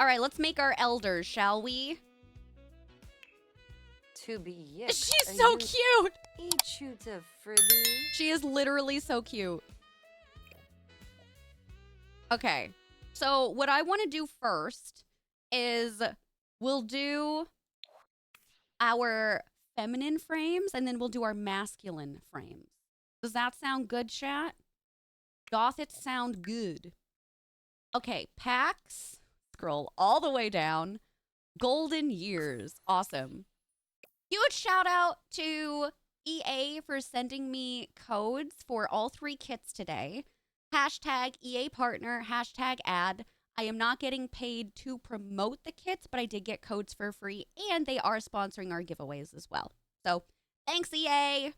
All right, let's make our elders, shall we? To be yipped. She's so cute. Each you to Friddy. She is literally so cute. Okay, so what I want to do first is we'll do our feminine frames and then we'll do our masculine frames. Does that sound good, chat? Doth it sound good? Okay, packs. Scroll all the way down. Golden years. Awesome. Huge shout out to EA for sending me codes for all 3 kits today. Hashtag EA partner, hashtag ad. I am not getting paid to promote the kits, but I did get codes for free, and they are sponsoring our giveaways as well. So, thanks, EA.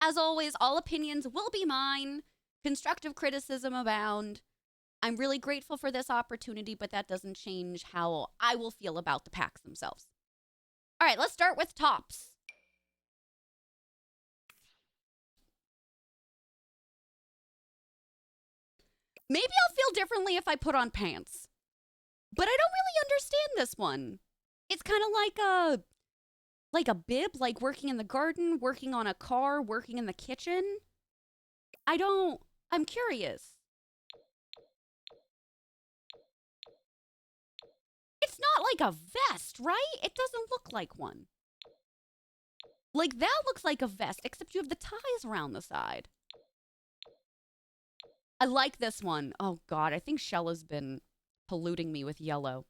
As always, all opinions will be mine. Constructive criticism abound. I'm really grateful for this opportunity, but that doesn't change how I will feel about the packs themselves. All right, let's start with tops. Maybe I'll feel differently if I put on pants. But I don't really understand this one. It's kind of like a bib, like working in the garden, working on a car, working in the kitchen. I'm curious. It's not like a vest, right? It doesn't look like one. Like, that looks like a vest, except you have the ties around the side. I like this one. Oh, God. I think Shella's been polluting me with yellow.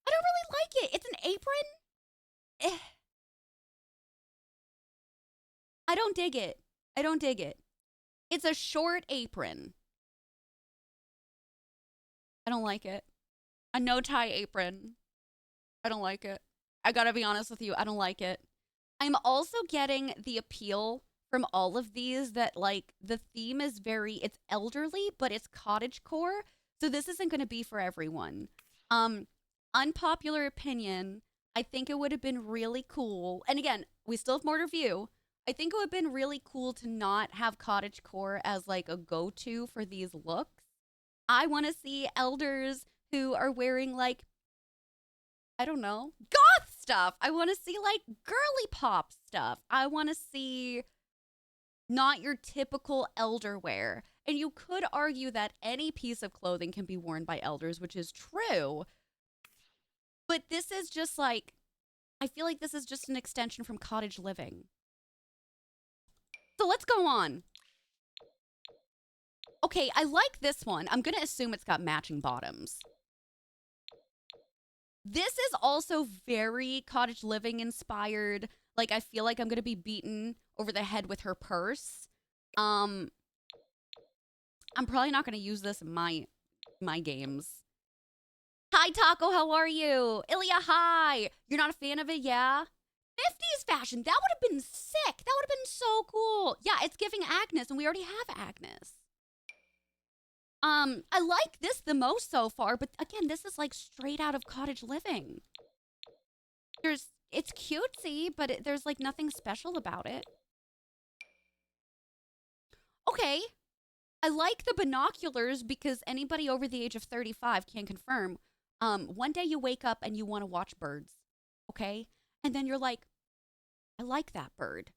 I don't really like it. It's an apron. I don't dig it. I don't dig it. It's a short apron. I don't like it. A no-tie apron. I don't like it. I gotta be honest with you. I don't like it. I'm also getting the appeal from all of these that, like, the theme is it's elderly, but it's cottagecore. So this isn't going to be for everyone. Unpopular opinion, I think it would have been really cool. And again, we still have more to review. I think it would have been really cool to not have cottagecore as, like, a go-to for these looks. I want to see elders who are wearing, like, I don't know, goth stuff. I want to see, like, girly pop stuff. I want to see not your typical elder wear. And you could argue that any piece of clothing can be worn by elders, which is true. But this is just like, I feel like this is just an extension from cottage living. So let's go on. Okay, I like this one. I'm going to assume it's got matching bottoms. This is also very cottage living inspired. Like, I feel like I'm going to be beaten over the head with her purse. I'm probably not going to use this in my games. Hi, Taco. How are you? Ilya, hi. You're not a fan of it, yeah? 50s fashion. That would have been sick. That would have been so cool. Yeah, it's giving Agnes, and we already have Agnes. I like this the most so far, but again, this is like straight out of cottage living. It's cutesy, but there's like nothing special about it. Okay. I like the binoculars because anybody over the age of 35 can confirm. One day you wake up and you want to watch birds, okay? And then you're like, I like that bird.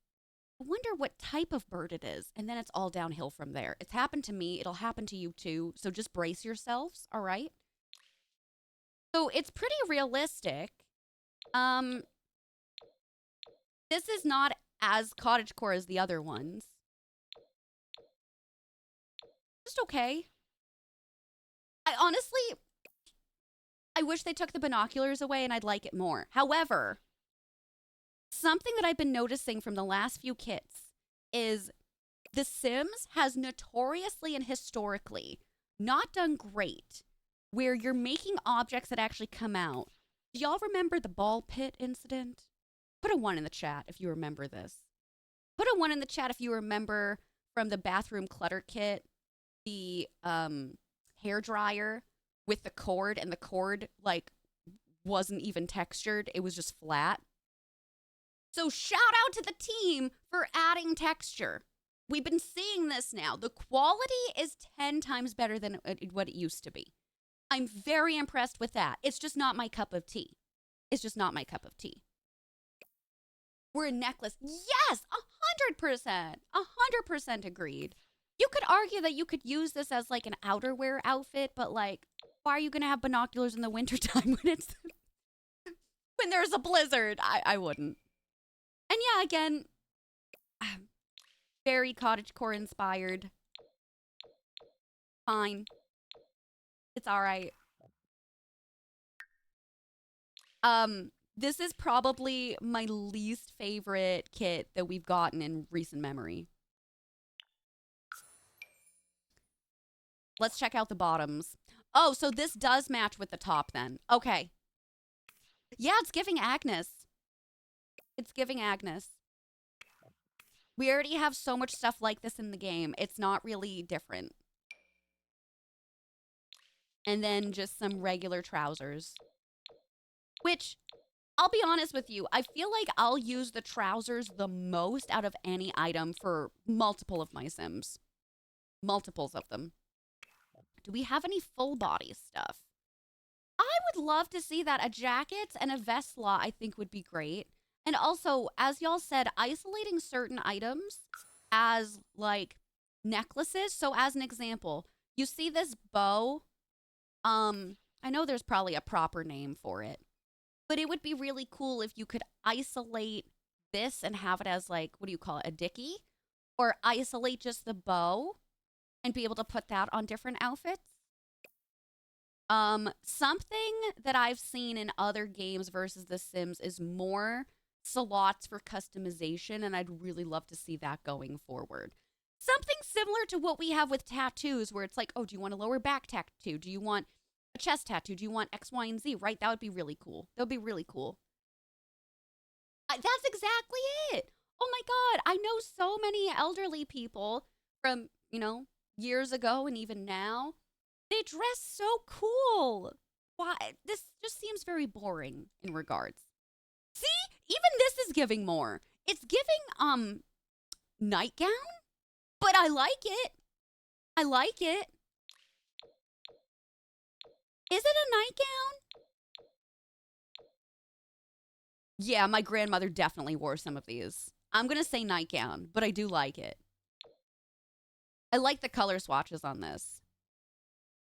I wonder what type of bird it is. And then it's all downhill from there. It's happened to me. It'll happen to you too. So just brace yourselves, all right? So it's pretty realistic. This is not as cottagecore as the other ones. Just okay. I wish they took the binoculars away and I'd like it more. However, something that I've been noticing from the last few kits is The Sims has notoriously and historically not done great where you're making objects that actually come out. Do y'all remember the ball pit incident? Put a 1 in the chat if you remember this. Put a 1 in the chat if you remember from the bathroom clutter kit, the hair dryer with the cord, and the cord like wasn't even textured. It was just flat. So shout out to the team for adding texture. We've been seeing this now. The quality is 10 times better than what it used to be. I'm very impressed with that. It's just not my cup of tea. It's just not my cup of tea. We're a necklace. Yes, 100%. 100% agreed. You could argue that you could use this as like an outerwear outfit, but like, why are you gonna have binoculars in the wintertime when there's a blizzard? I wouldn't. And yeah, again, very cottagecore inspired. Fine. It's all right. This is probably my least favorite kit that we've gotten in recent memory. Let's check out the bottoms. Oh, so this does match with the top then. Okay. Yeah, it's giving Agnes. It's giving Agnes. We already have so much stuff like this in the game. It's not really different. And then just some regular trousers. Which, I'll be honest with you, I feel like I'll use the trousers the most out of any item for multiple of my Sims. Multiples of them. Do we have any full body stuff? I would love to see that. A jacket and a vest slot, I think, would be great. And also, as y'all said, isolating certain items as like necklaces. So, as an example, you see this bow. I know there's probably a proper name for it, but it would be really cool if you could isolate this and have it as like, what do you call it, a dicky? Or isolate just the bow and be able to put that on different outfits. Something that I've seen in other games versus The Sims is more slots for customization, and I'd really love to see that going forward. Something similar to what we have with tattoos, where it's like, oh, do you want a lower back tattoo? Do you want a chest tattoo? Do you want X, Y, and Z? Right? That would be really cool. That would be really cool. That's exactly it. Oh my God. I know so many elderly people from, years ago and even now. They dress so cool. Why? This just seems very boring in regards. See? Even this is giving more. It's giving, nightgown, but I like it. I like it. Is it a nightgown? Yeah, my grandmother definitely wore some of these. I'm going to say nightgown, but I do like it. I like the color swatches on this.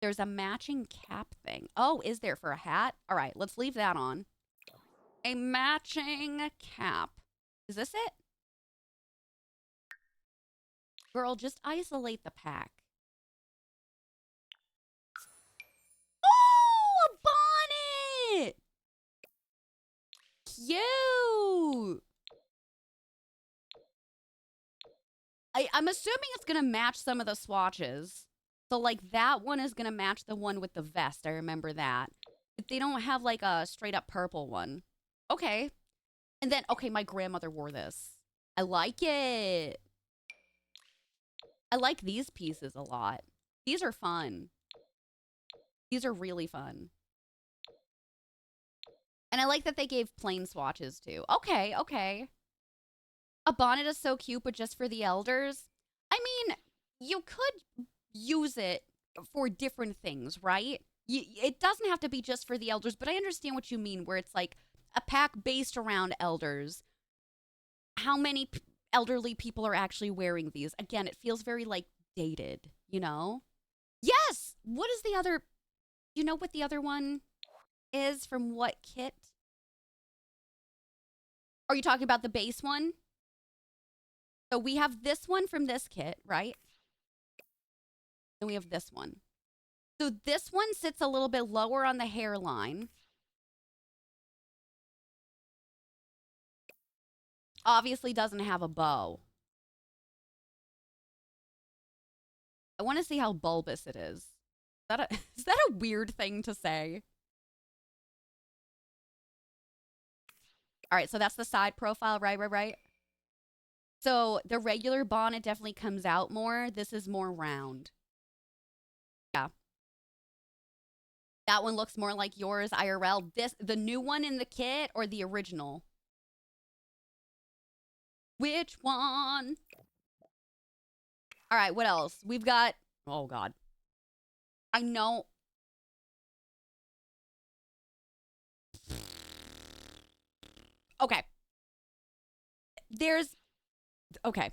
There's a matching cap thing. Oh, is there for a hat? All right, let's leave that on. A matching cap. Is this it? Girl, just isolate the pack. Oh, a bonnet! Cute! I'm assuming it's going to match some of the swatches. So, like, that one is going to match the one with the vest. I remember that. If they don't have, like, a straight-up purple one. Okay. And then, okay, my grandmother wore this. I like it. I like these pieces a lot. These are fun. These are really fun. And I like that they gave plain swatches, too. Okay, okay. A bonnet is so cute, but just for the elders. I mean, you could use it for different things, right? It doesn't have to be just for the elders, but I understand what you mean, where it's like a pack based around elders. How many elderly people are actually wearing these? Again, it feels very like dated, you know? Yes! What is the other? You know what the other one is from what kit? Are you talking about the base one? So we have this one from this kit, right? And we have this one. So this one sits a little bit lower on the hairline. Obviously doesn't have a bow. I want to see how bulbous it is. Is that a weird thing to say? All right, so that's the side profile, right. So the regular bonnet definitely comes out more. This is more round. Yeah. That one looks more like yours, IRL. The new one in the kit or the original? Which one? All right, what else? We've got, oh God. I know Okay. There's okay.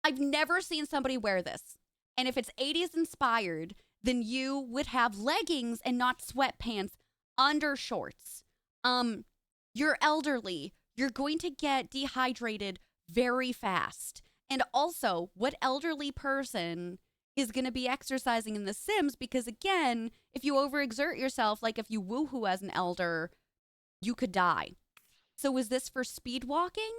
I've never seen somebody wear this. And if it's 80s inspired, then you would have leggings and not sweatpants under shorts. You're elderly. You're going to get dehydrated very fast. And also, what elderly person is going to be exercising in The Sims? Because again, if you overexert yourself, like if you woohoo as an elder, you could die. So is this for speed walking?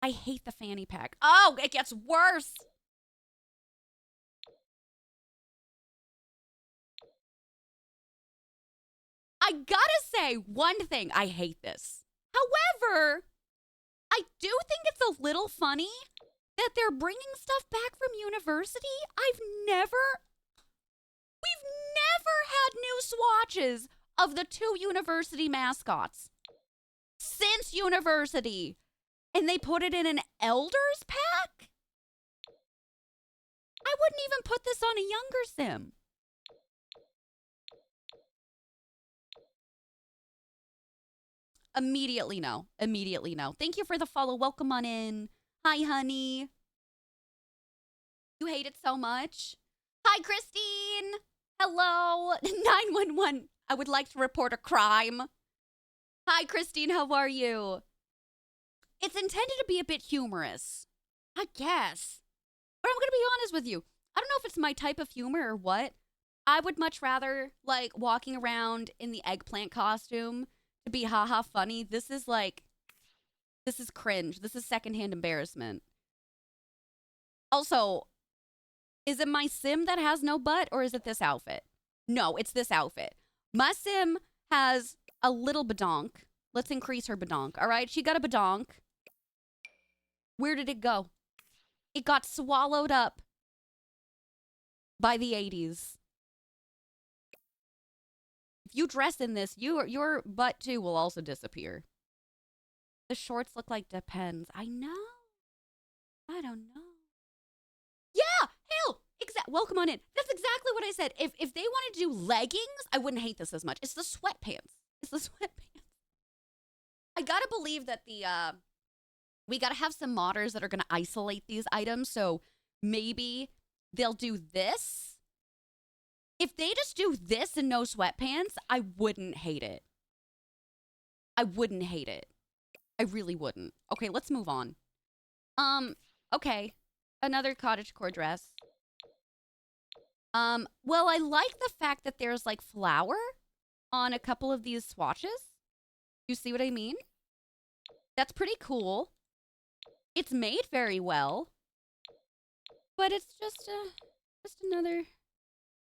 I hate the fanny pack. Oh, it gets worse. I gotta say one thing. I hate this. However, I do think it's a little funny that they're bringing stuff back from university. We've never had new swatches of the two university mascots since university. And they put it in an elders pack? I wouldn't even put this on a younger sim. Immediately no. Immediately no. Thank you for the follow. Welcome on in. Hi, honey. You hate it so much? Hi, Christine. Hello. 911. I would like to report a crime. Hi, Christine. How are you? It's intended to be a bit humorous. I guess. But I'm going to be honest with you. I don't know if it's my type of humor or what. I would much rather, like, walking around in the eggplant costume to be haha funny. This is cringe. This is secondhand embarrassment. Also, is it my sim that has no butt or is it this outfit? No, it's this outfit. My sim has a little badonk. Let's increase her badonk. All right, she got a badonk. Where did it go? It got swallowed up by the 80s. If you dress in this, your butt too will also disappear. The shorts look like Depends. I know. I don't know. Yeah, hell, welcome on in. That's exactly what I said. If they wanted to do leggings, I wouldn't hate this as much. It's the sweatpants. It's the sweatpants. I gotta believe that we gotta have some modders that are gonna isolate these items. So maybe they'll do this. If they just do this and no sweatpants, I wouldn't hate it. I wouldn't hate it. I really wouldn't. Okay, let's move on. Okay. Another cottagecore dress. Well, I like the fact that there's like flour on a couple of these swatches. You see what I mean? That's pretty cool. It's made very well. But it's just another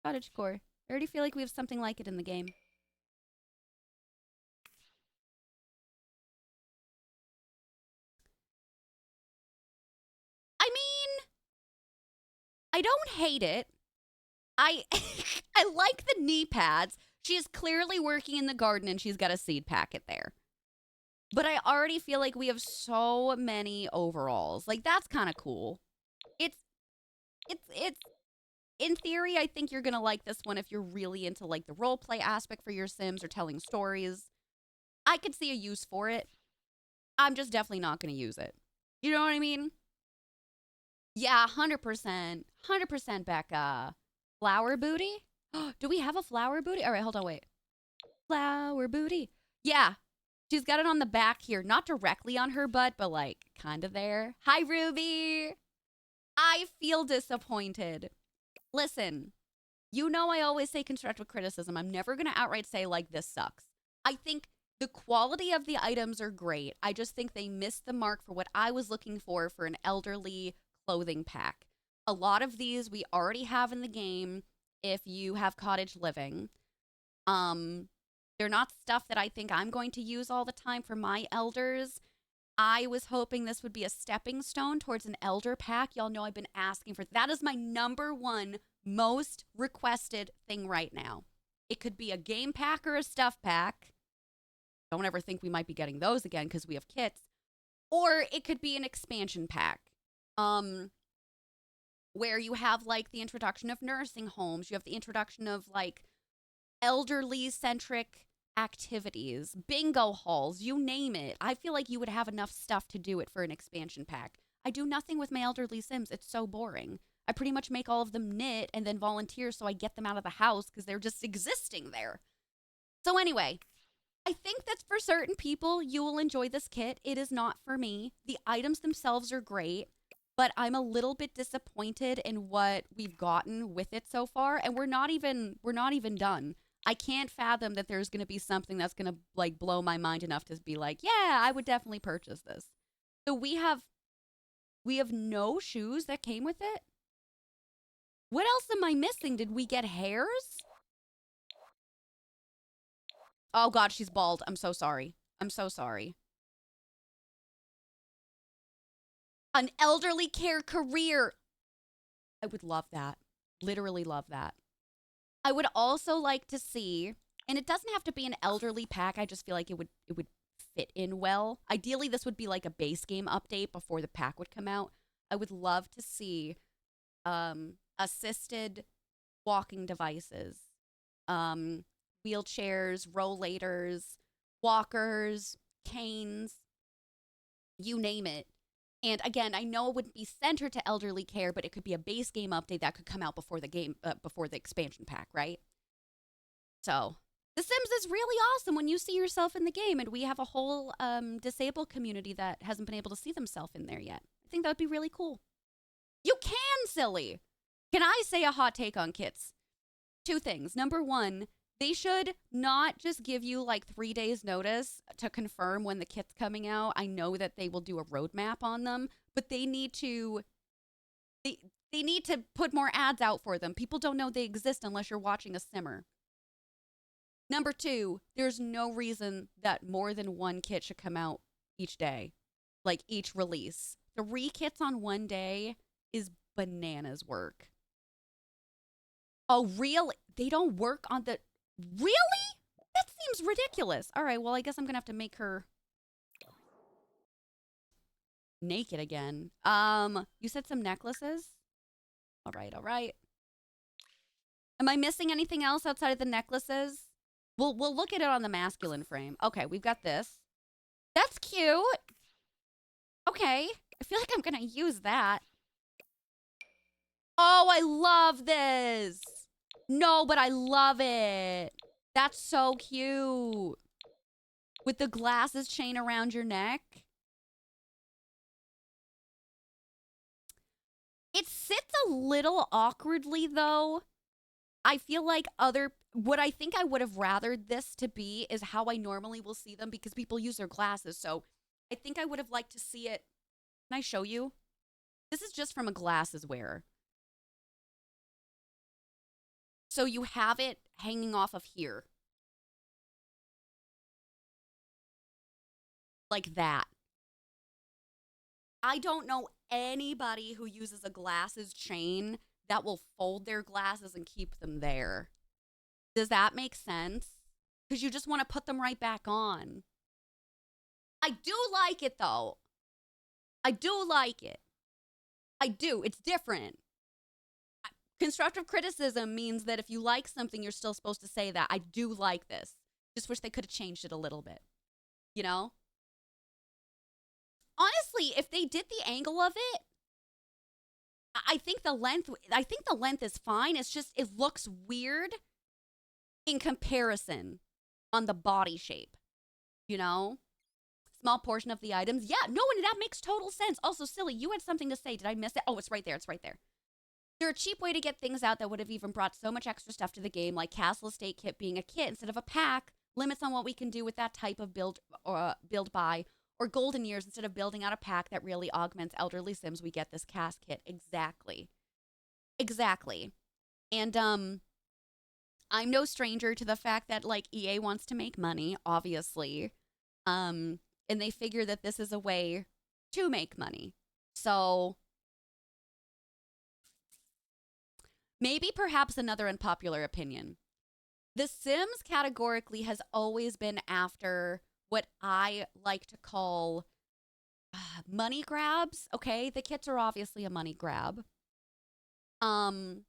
cottagecore. I already feel like we have something like it in the game. I mean, I don't hate it. I I like the knee pads. She is clearly working in the garden and she's got a seed packet there. But I already feel like we have so many overalls. Like that's kind of cool. It's in theory, I think you're going to like this one if you're really into like the role play aspect for your Sims or telling stories. I could see a use for it. I'm just definitely not going to use it. You know what I mean? Yeah, 100%. 100% Becca. Flower booty? Do we have a flower booty? All right, hold on, wait. Flower booty. Yeah. She's got it on the back here, not directly on her butt, but like kind of there. Hi, Ruby. I feel disappointed. Listen, you know I always say constructive criticism. I'm never going to outright say, like, this sucks. I think the quality of the items are great. I just think they missed the mark for what I was looking for an elderly clothing pack. A lot of these we already have in the game if you have cottage living. They're not stuff that I think I'm going to use all the time for my elders. I was hoping this would be a stepping stone towards an elder pack. Y'all know I've been asking for that. Is my number one most requested thing right now. It could be a game pack or a stuff pack. Don't ever think we might be getting those again because we have kits. Or it could be an expansion pack. Where you have like the introduction of nursing homes, you have the introduction of like elderly centric activities, bingo halls, you name it. I feel like you would have enough stuff to do it for an expansion pack. I do nothing with my elderly Sims. It's so boring. I pretty much make all of them knit and then volunteer so I get them out of the house because they're just existing there. So, anyway, I think that for certain people, you will enjoy this kit. It is not for me. The items themselves are great, but I'm a little bit disappointed in what we've gotten with it so far, and we're not even done. I can't fathom that there's going to be something that's going to like blow my mind enough to be like, yeah, I would definitely purchase this. So we have no shoes that came with it. What else am I missing? Did we get hairs? Oh god, she's bald. I'm so sorry. I'm so sorry. An elderly care career. I would love that. Literally love that. I would also like to see, and it doesn't have to be an elderly pack. I just feel like it would fit in well. Ideally, this would be like a base game update before the pack would come out. I would love to see assisted walking devices, um, wheelchairs, rollators, walkers, canes, you name it. And again, I know it wouldn't be centered to elderly care, but it could be a base game update that could come out before the game, before the expansion pack, right? So, The Sims is really awesome when you see yourself in the game, and we have a whole disabled community that hasn't been able to see themselves in there yet. I think that would be really cool. You can, silly. Can I say a hot take on kits? Two things. Number one, they should not just give you like 3 days notice to confirm when the kit's coming out. I know that they will do a roadmap on them, but they need to put more ads out for them. People don't know they exist unless you're watching a simmer. Number two, there's no reason that more than one kit should come out each day, like each release. 3 kits on one day is bananas work. Oh, really? They don't work on the. Really? That seems ridiculous. All right, well, I guess I'm going to have to make her naked again. You said some necklaces? All right, all right. Am I missing anything else outside of the necklaces? We'll look at it on the masculine frame. Okay, we've got this. That's cute. Okay. I feel like I'm going to use that. Oh, I love this. No, but I love it. That's so cute. With the glasses chain around your neck. It sits a little awkwardly, though. I feel like what I think I would have rathered this to be is how I normally will see them because people use their glasses. So I think I would have liked to see it. Can I show you? This is just from a glasses wearer. So you have it hanging off of here. Like that. I don't know anybody who uses a glasses chain that will fold their glasses and keep them there. Does that make sense? Because you just want to put them right back on. I do like it, though. I do like it. I do. It's different. Constructive criticism means that if you like something, you're still supposed to say that. I do like this. Just wish they could have changed it a little bit. You know? Honestly, if they did the angle of it, I think the length is fine. It's just it looks weird in comparison on the body shape. You know? Small portion of the items. Yeah, no, and that makes total sense. Also, silly, you had something to say. Did I miss it? Oh, it's right there. It's right there. They're a cheap way to get things out that would have even brought so much extra stuff to the game, like Castle Estate Kit being a kit instead of a pack, limits on what we can do with that type of build buy, or Golden Years instead of building out a pack that really augments elderly Sims, we get this cast kit. Exactly. Exactly. And I'm no stranger to the fact that like EA wants to make money, obviously. And they figure that this is a way to make money. So maybe perhaps another unpopular opinion. The Sims categorically has always been after what I like to call money grabs. Okay, the kits are obviously a money grab. I'm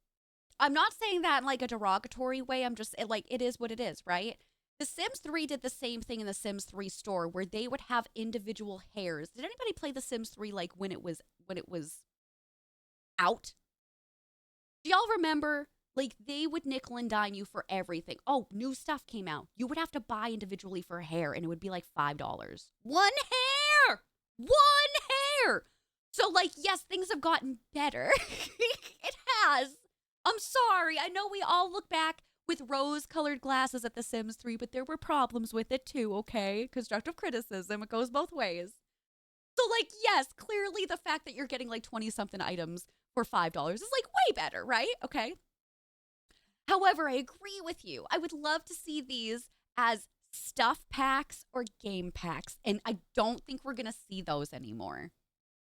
not saying that in like a derogatory way. I'm just like it is what it is, right? The Sims 3 did the same thing in the Sims 3 store where they would have individual hairs. Did anybody play the Sims 3 like when it was out? Do y'all remember? Like they would nickel and dime you for everything. Oh, new stuff came out. You would have to buy individually for hair and it would be like $5. One hair! One hair! So, like, yes, things have gotten better. It has. I'm sorry. I know we all look back with rose colored glasses at The Sims 3, but there were problems with it too, okay? Constructive criticism, it goes both ways. So, like, yes, clearly the fact that you're getting like 20 something items for $5 is like way better, right? Okay. However, I agree with you. I would love to see these as stuff packs or game packs, and I don't think we're going to see those anymore.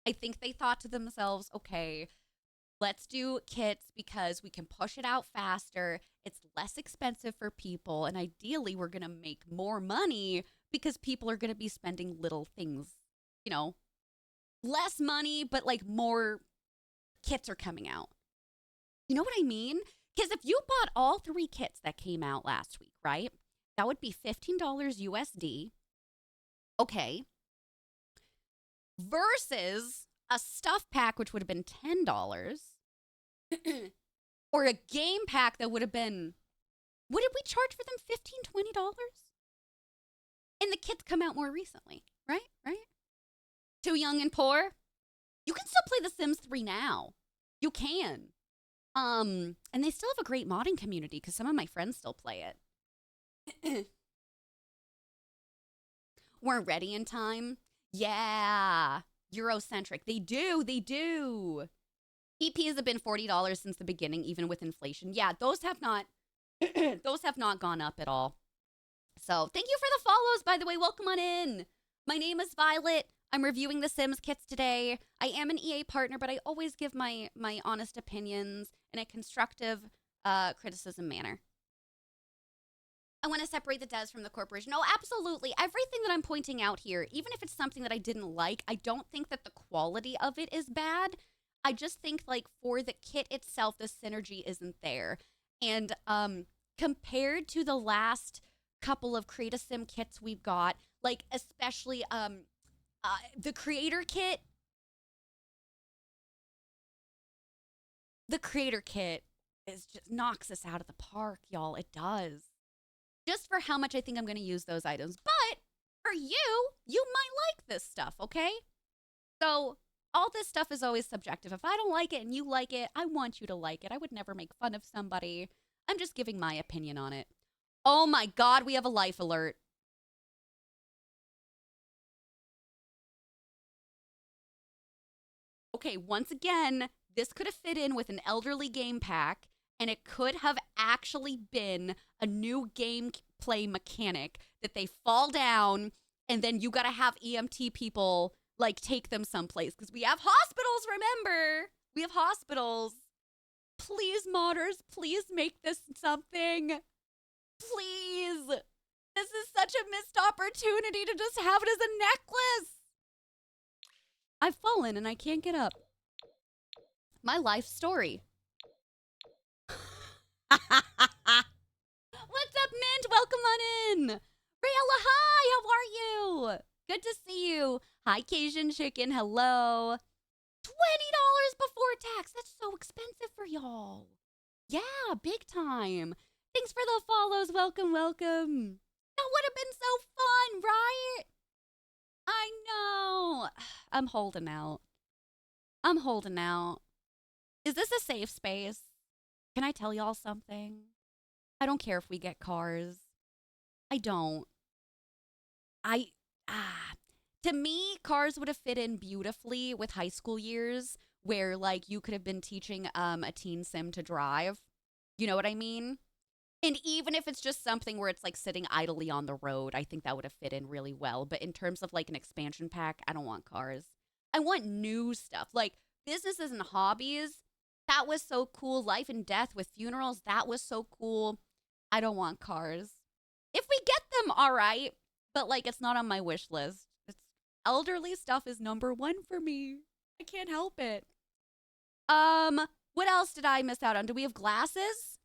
I think they thought to themselves, okay, let's do kits because we can push it out faster. It's less expensive for people. And ideally, we're going to make more money because people are going to be spending little things, you know, less money, but like more kits are coming out. You know what I mean? Because if you bought all 3 kits that came out last week, right? That would be $15 USD. Okay. Versus a stuff pack, which would have been $10, or a game pack that would have been, what did we charge for them? $15, $20? And the kits come out more recently, right? Right? Too Young and Poor? You can still play The Sims 3 now. You can. And they still have a great modding community because some of my friends still play it. Weren't ready in time. Yeah. Eurocentric. They do. They do. EPs have been $40 since the beginning, even with inflation. Yeah, those have not those have not gone up at all. So thank you for the follows, by the way. Welcome on in. My name is Violet. I'm reviewing the Sims kits today. I am an EA partner, but I always give my honest opinions in a constructive criticism manner. I want to separate the devs from the corporation. No, absolutely. Everything that I'm pointing out here, even if it's something that I didn't like, I don't think that the quality of it is bad. I just think like for the kit itself, the synergy isn't there. And compared to the last couple of Create a Sim kits we've got, like especially the creator kit, is just knocks us out of the park, y'all. It does. Just for how much I think I'm going to use those items. But for you, you might like this stuff, okay? So all this stuff is always subjective. If I don't like it and you like it, I want you to like it. I would never make fun of somebody. I'm just giving my opinion on it. Oh my God, we have a life alert. Okay, once again, this could have fit in with an elderly game pack, and it could have actually been a new gameplay mechanic that they fall down, and then you gotta have EMT people like take them someplace because we have hospitals. Remember, we have hospitals. Please, modders, please make this something. Please. This is such a missed opportunity to just have it as a necklace. I've fallen and I can't get up. My life story. What's up, Mint? Welcome on in. Rayella, hi, how are you? Good to see you. Hi, Cajun Chicken, hello. $20 before tax. That's so expensive for y'all. Yeah, big time. Thanks for the follows. Welcome, welcome. That would have been so fun, right? I know. I'm holding out. I'm holding out. Is this a safe space? Can I tell y'all something? I don't care if we get cars. I don't. To me, cars would have fit in beautifully with high school years where like you could have been teaching a teen sim to drive. You know what I mean? And even if it's just something where it's like sitting idly on the road, I think that would have fit in really well. But in terms of like an expansion pack, I don't want cars. I want new stuff. Like businesses and hobbies, that was so cool. Life and death with funerals, that was so cool. I don't want cars. If we get them, all right. But like it's not on my wish list. It's elderly stuff is number 1 for me. I can't help it. What else did I miss out on? Do we have glasses?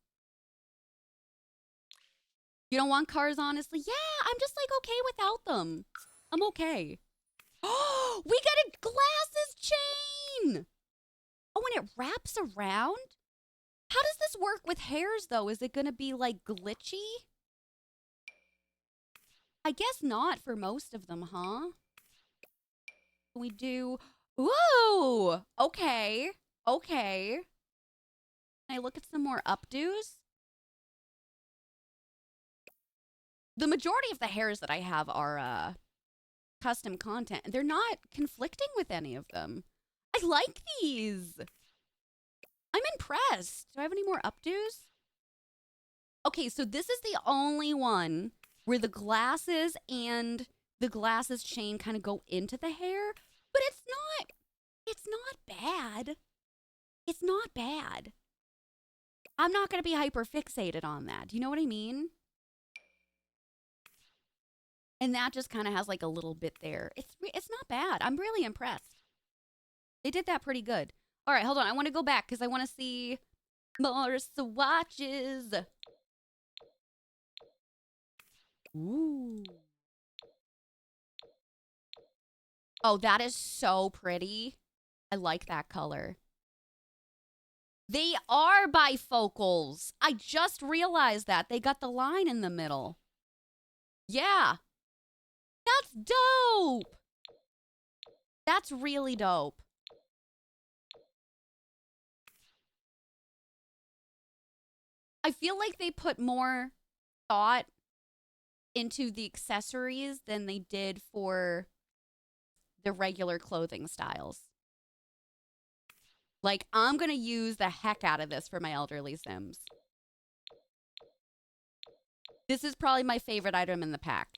You don't want cars, honestly? Yeah, I'm just like okay without them. I'm okay. Oh, we got a glasses chain. Oh, and it wraps around? How does this work with hairs, though? Is it going to be like glitchy? I guess not for most of them, huh? We do. Ooh, okay. Okay. Can I look at some more updos? The majority of the hairs that I have are custom content, and they're not conflicting with any of them. I like these. I'm impressed. Do I have any more updos? Okay, so this is the only one where the glasses and the glasses chain kind of go into the hair, but it's not bad. It's not bad. I'm not going to be hyper fixated on that. Do you know what I mean? And that just kind of has like a little bit there. It's not bad. I'm really impressed. They did that pretty good. All right, hold on. I want to go back because I want to see more swatches. Ooh. Oh, that is so pretty. I like that color. They are bifocals. I just realized that. They got the line in the middle. Yeah. That's dope. That's really dope. I feel like they put more thought into the accessories than they did for the regular clothing styles. Like, I'm going to use the heck out of this for my elderly Sims. This is probably my favorite item in the pack.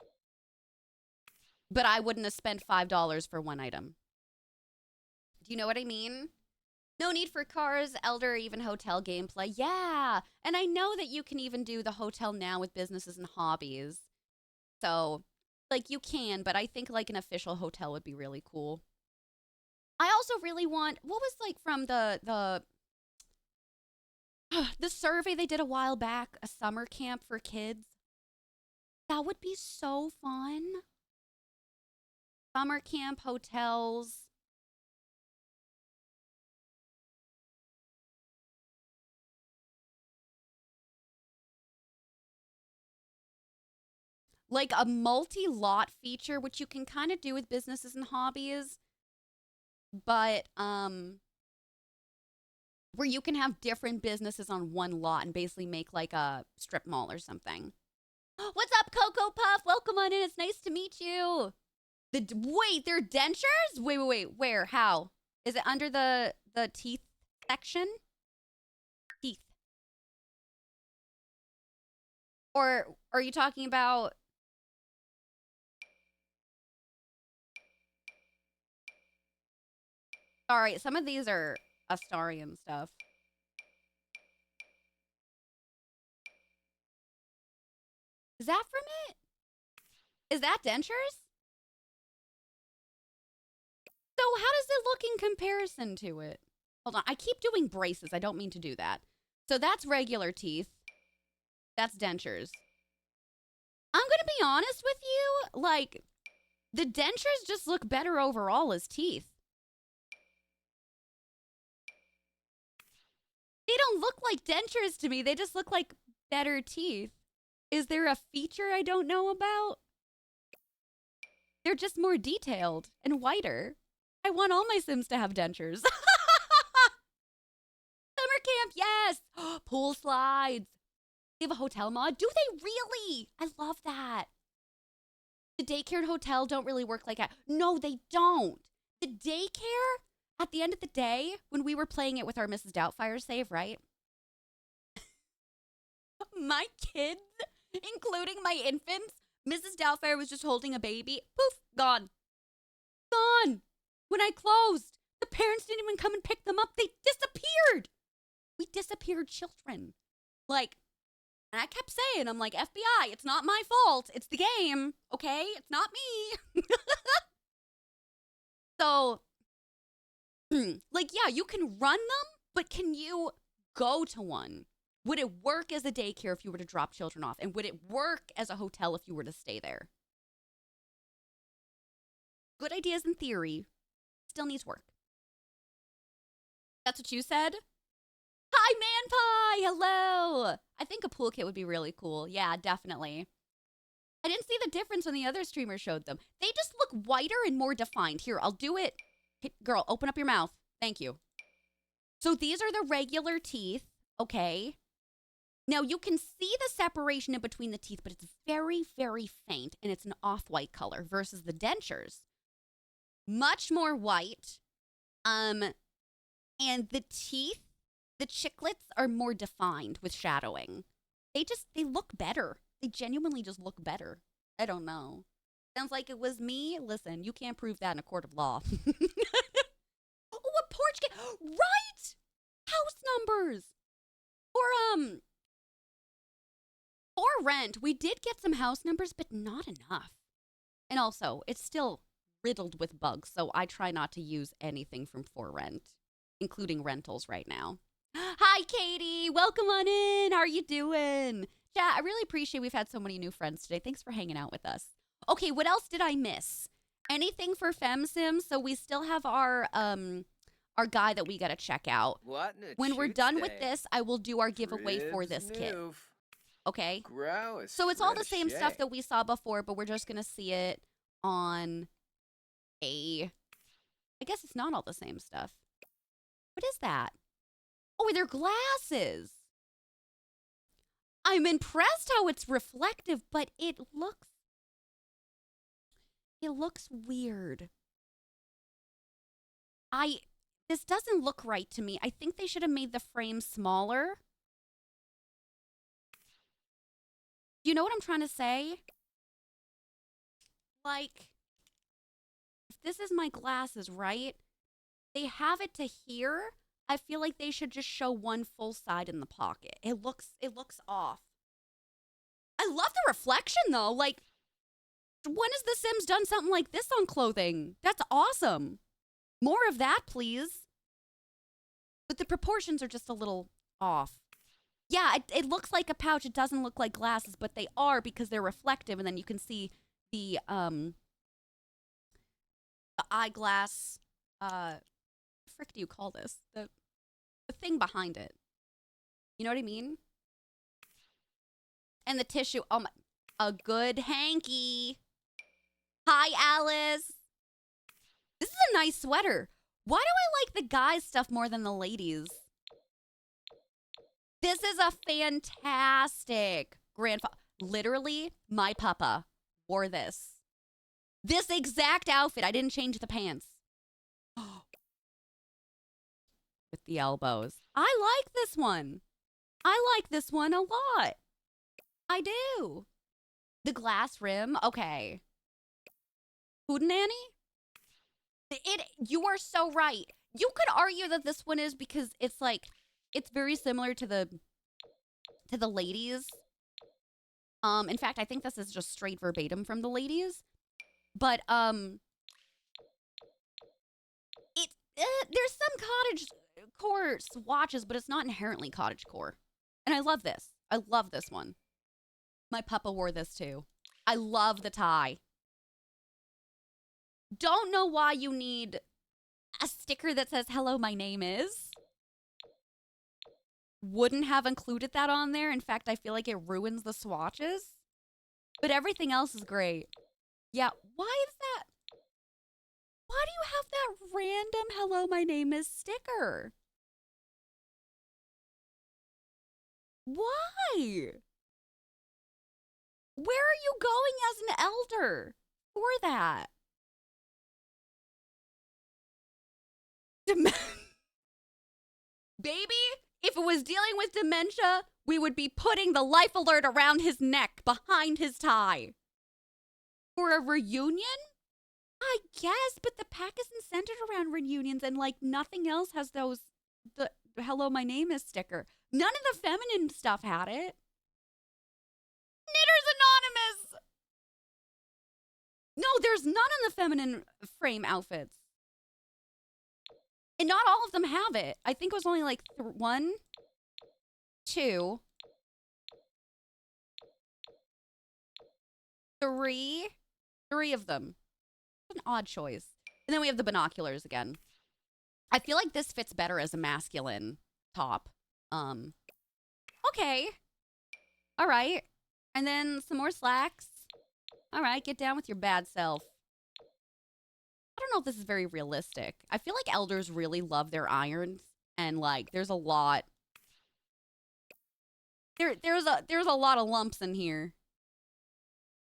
But I wouldn't have spent $5 for one item. Do you know what I mean? No need for cars, elder, or even hotel gameplay. Yeah. And I know that you can even do the hotel now with businesses and hobbies. So, like, you can, but I think, like, an official hotel would be really cool. I also really want, what was, like, from the survey they did a while back, a summer camp for kids? That would be so fun. Summer camp hotels. Like a multi-lot feature, which you can kind of do with businesses and hobbies, but where you can have different businesses on one lot and basically make like a strip mall or something. What's up, Cocoa Puff? Welcome on in. It's nice to meet you. Wait, they're dentures? Wait. Where? How? Is it under the teeth section? Teeth. Or are you talking about? Sorry, some of these are Astarium stuff. Is that from it? Is that dentures? So how does it look in comparison to it? Hold on, I keep doing braces. I don't mean to do that. So that's regular teeth. That's dentures. I'm gonna be honest with you, like, the dentures just look better overall as teeth. They don't look like dentures to me. They just look like better teeth. Is there a feature I don't know about? They're just more detailed and whiter. I want all my Sims to have dentures. Summer camp, yes. Pool slides. They have a hotel mod. Do they really? I love that. The daycare and hotel don't really work like that. No, they don't. The daycare, at the end of the day, when we were playing it with our Mrs. Doubtfire save, right? My kids, including my infants, Mrs. Doubtfire was just holding a baby. Poof, gone. Gone. When I closed, the parents didn't even come and pick them up. They disappeared. We disappeared children. Like, and I kept saying, I'm like, FBI, it's not my fault. It's the game, okay? It's not me. So, like, yeah, you can run them, but can you go to one? Would it work as a daycare if you were to drop children off? And would it work as a hotel if you were to stay there? Good ideas in theory, still needs work. That's what you said? Hi, Man Pie! Hello! I think a pool kit would be really cool. Yeah, definitely. I didn't see the difference when the other streamers showed them. They just look whiter and more defined. Here, I'll do it. Hey, girl, open up your mouth. Thank you. So these are the regular teeth, okay? Now, you can see the separation in between the teeth, but it's very, very faint, and it's an off-white color versus the dentures. Much more white. And the teeth, the chiclets are more defined with shadowing. They look better. They genuinely just look better. I don't know. Sounds like it was me. Listen, you can't prove that in a court of law. Oh, a porch kit. Right! House numbers. For rent, we did get some house numbers, but not enough. And also, it's still riddled with bugs, so I try not to use anything from For Rent, including rentals right now. Hi, Katie. Welcome on in. How are you doing? Yeah, I really appreciate we've had so many new friends today. Thanks for hanging out with us. Okay, what else did I miss? Anything for FemSims? So we still have our guy that we got to check out. When we're done with this, I will do our giveaway for this kit. Okay? Gross. So it's all the same stuff that we saw before, but we're just going to see it on I guess it's not all the same stuff. What is that? Oh, they're glasses. I'm impressed how it's reflective, but it looks weird. This doesn't look right to me. I think they should have made the frame smaller. You know what I'm trying to say? Like, if this is my glasses, right? They have it to here. I feel like they should just show one full side in the pocket. It looks off. I love the reflection though. Like, when has The Sims done something like this on clothing? That's awesome. More of that, please. But the proportions are just a little off. Yeah, it looks like a pouch. It doesn't look like glasses, but they are because they're reflective, and then you can see the eyeglass. Frick do you call this? The thing behind it. You know what I mean? And the tissue. Oh my, a good hanky. Hi, Alice. This is a nice sweater. Why do I like the guys' stuff more than the ladies? This is a fantastic grandfather. Literally, my papa wore this. This exact outfit. I didn't change the pants. With the elbows. I like this one. I like this one a lot. I do. The glass rim. Okay. Hootenanny? You are so right. You could argue that this one is because it's like, it's very similar to the ladies. In fact, I think this is just straight verbatim from the ladies. But there's some cottage core swatches, but it's not inherently cottage core. And I love this. I love this one. My papa wore this too. I love the tie. Don't know why you need a sticker that says, hello, my name is. Wouldn't have included that on there. In fact, I feel like it ruins the swatches. But everything else is great. Yeah, why is that? Why do you have that random hello, my name is sticker? Why? Where are you going as an elder for that? Baby, if it was dealing with dementia, we would be putting the life alert around his neck behind his tie. For a reunion? I guess, but the pack isn't centered around reunions, and like nothing else has the hello, my name is sticker. None of the feminine stuff had it. Knitters Anonymous! No, there's none in the feminine frame outfits. And not all of them have it. I think it was only like one, 2, 3. 3 of them. An odd choice. And then we have the binoculars again. I feel like this fits better as a masculine top. Okay. All right. And then some more slacks. All right, get down with your bad self. I don't know if this is very realistic. I feel like elders really love their irons, and like there's a lot. There's a lot of lumps in here.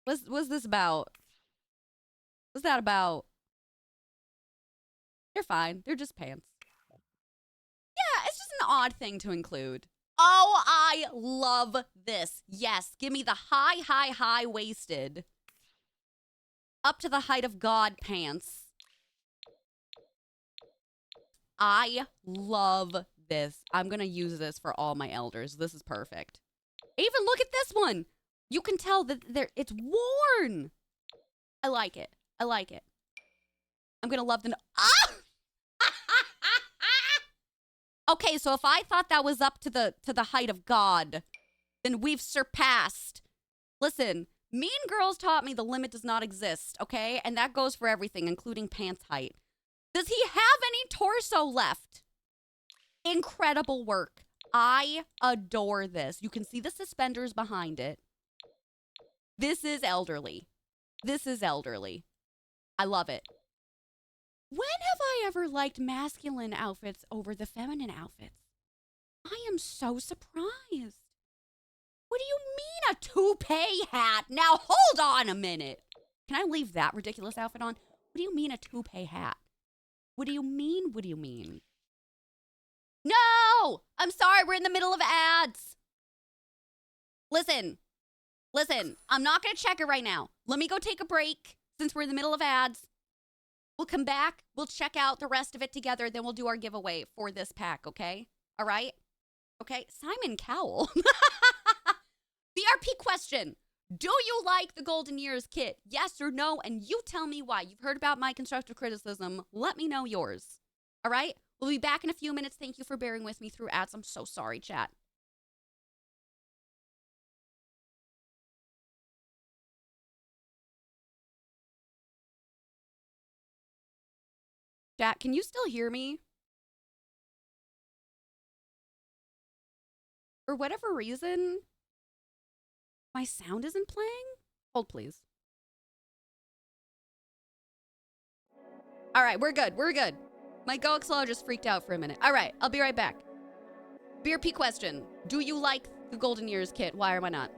What's this about? What's that about? They're fine. They're just pants. Yeah, it's just an odd thing to include. Oh, I love this. Yes, give me the high waisted, up to the height of God pants. I love this. I'm going to use this for all my elders. This is perfect. Even look at this one. You can tell that it's worn. I like it. I like it. I'm going to love the... Ah! Okay, so if I thought that was up to the height of God, then we've surpassed. Listen, Mean Girls taught me the limit does not exist, okay? And that goes for everything, including pants height. Does he have any torso left? Incredible work. I adore this. You can see the suspenders behind it. This is elderly. This is elderly. I love it. When have I ever liked masculine outfits over the feminine outfits? I am so surprised. What do you mean a toupee hat? Now hold on a minute. Can I leave that ridiculous outfit on? What do you mean a toupee hat? What do you mean? What do you mean? No! I'm sorry, we're in the middle of ads. Listen, I'm not going to check it right now. Let me go take a break since we're in the middle of ads. We'll come back. We'll check out the rest of it together. Then we'll do our giveaway for this pack, okay? All right? Okay, Simon Cowell. BRP question. Do you like the Golden Years kit? Yes or no? And you tell me why. You've heard about my constructive criticism. Let me know yours. All right? We'll be back in a few minutes. Thank you for bearing with me through ads. I'm so sorry, chat. Chat, can you still hear me? For whatever reason, my sound isn't playing? Hold, please. All right, we're good. We're good. My Go just freaked out for a minute. All right, I'll be right back. BRP question. Do you like the Golden Years kit? Why or why not?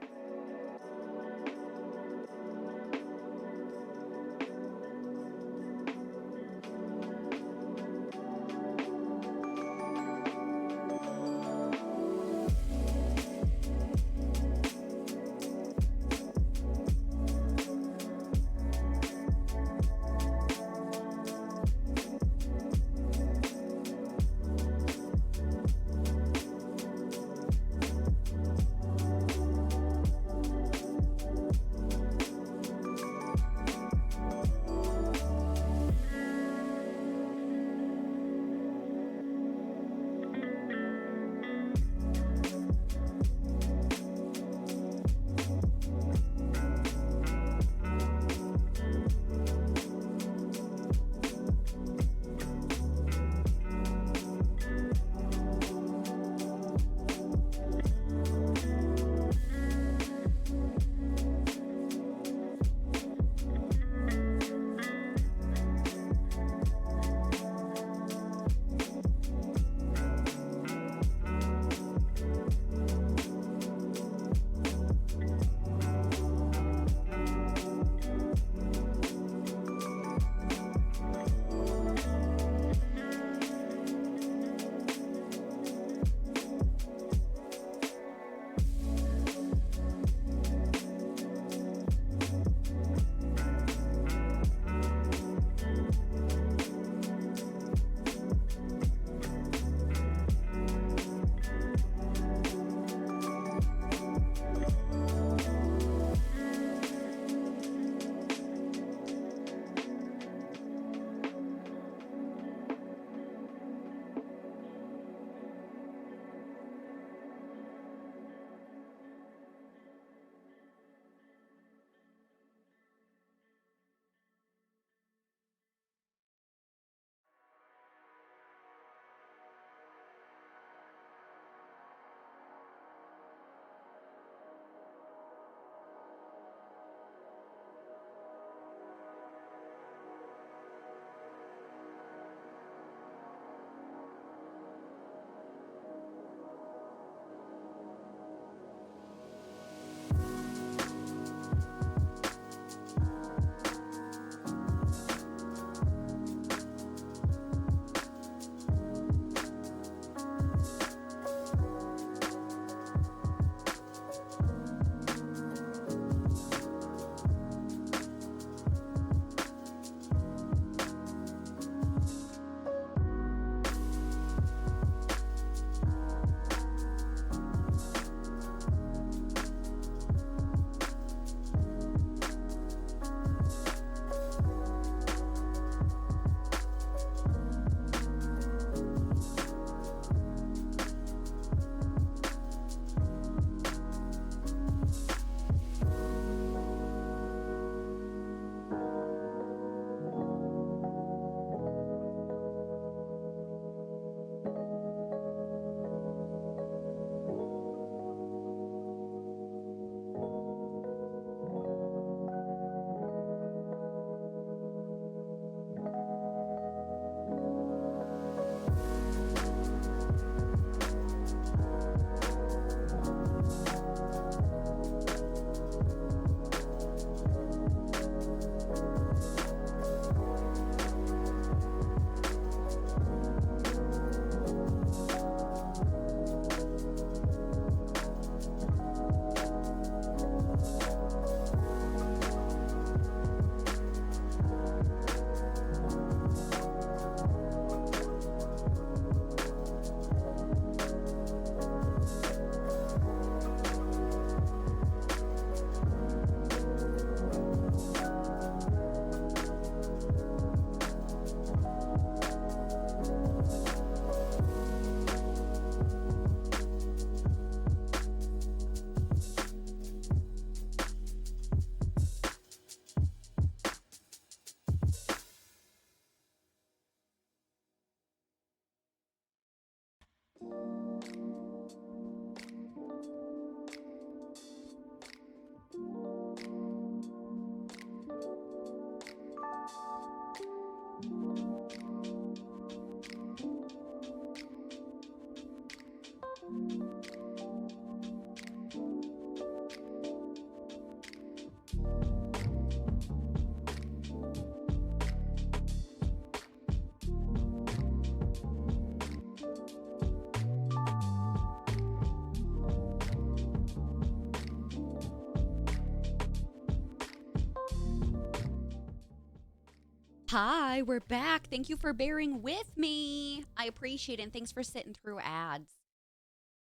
Hi, we're back. Thank you for bearing with me. I appreciate it, and thanks for sitting through ads.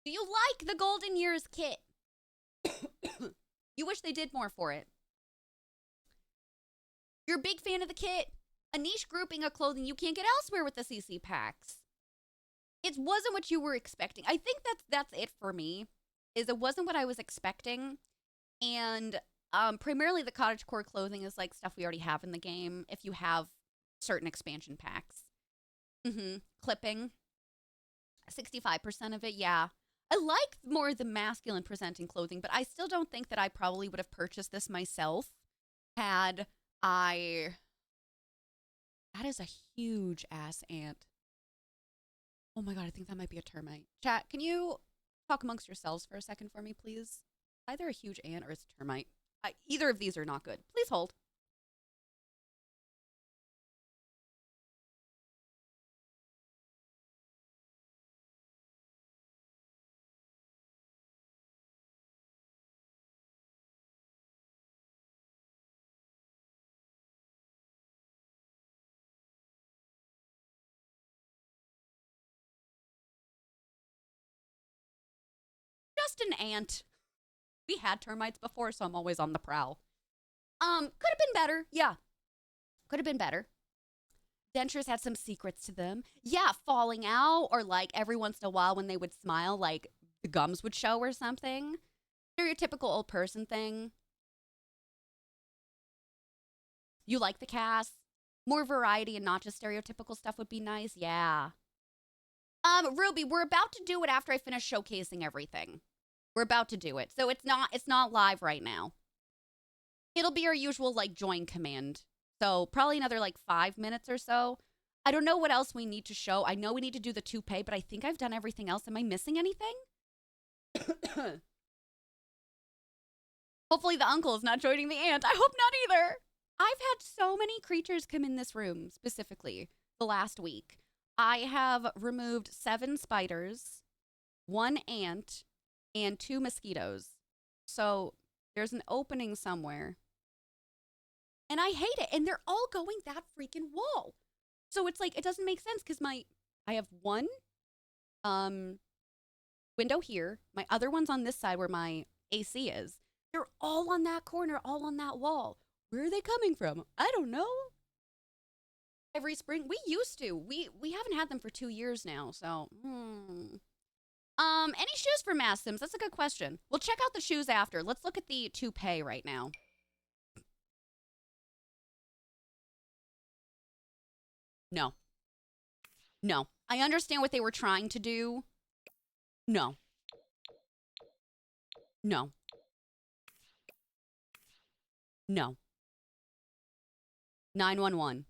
Do you like the Golden Years kit? You wish they did more for it. You're a big fan of the kit. A niche grouping of clothing you can't get elsewhere with the CC packs. It wasn't what you were expecting. I think that's it for me. Is it wasn't what I was expecting, and primarily the cottagecore clothing is like stuff we already have in the game. If you have certain expansion packs, clipping, 65% of it, yeah. I like more the masculine presenting clothing, but I still don't think that I probably would have purchased this myself had I. That is a huge ass ant. Oh my god, I think that might be a termite. Chat, can you talk amongst yourselves for a second for me, please? Either a huge ant or it's a termite. Either of these are not good. Please hold. Just an ant. We had termites before, so I'm always on the prowl. Could have been better. Yeah. Could have been better. Dentures had some secrets to them. Yeah, falling out, or like every once in a while when they would smile, like the gums would show or something. Stereotypical old person thing. You like the cast? More variety and not just stereotypical stuff would be nice. Yeah. Ruby, we're about to do it after I finish showcasing everything. We're about to do it. So it's not live right now. It'll be our usual like join command. So probably another like 5 minutes or so. I don't know what else we need to show. I know we need to do the toupee, but I think I've done everything else. Am I missing anything? Hopefully the uncle is not joining the aunt. I hope not either. I've had so many creatures come in this room specifically the last week. I have removed 7 spiders, 1 ant, and 2 mosquitoes. So there's an opening somewhere. And I hate it. And they're all going that freaking wall. So it's like, it doesn't make sense because I have 1 window here. My other one's on this side where my AC is. They're all on that corner, all on that wall. Where are they coming from? I don't know. Every spring, we used to. We haven't had them for 2 years now, so. Any shoes for Mass Sims? That's a good question. We'll check out the shoes after. Let's look at the toupee right now. No. No. I understand what they were trying to do. No. No. No. 911.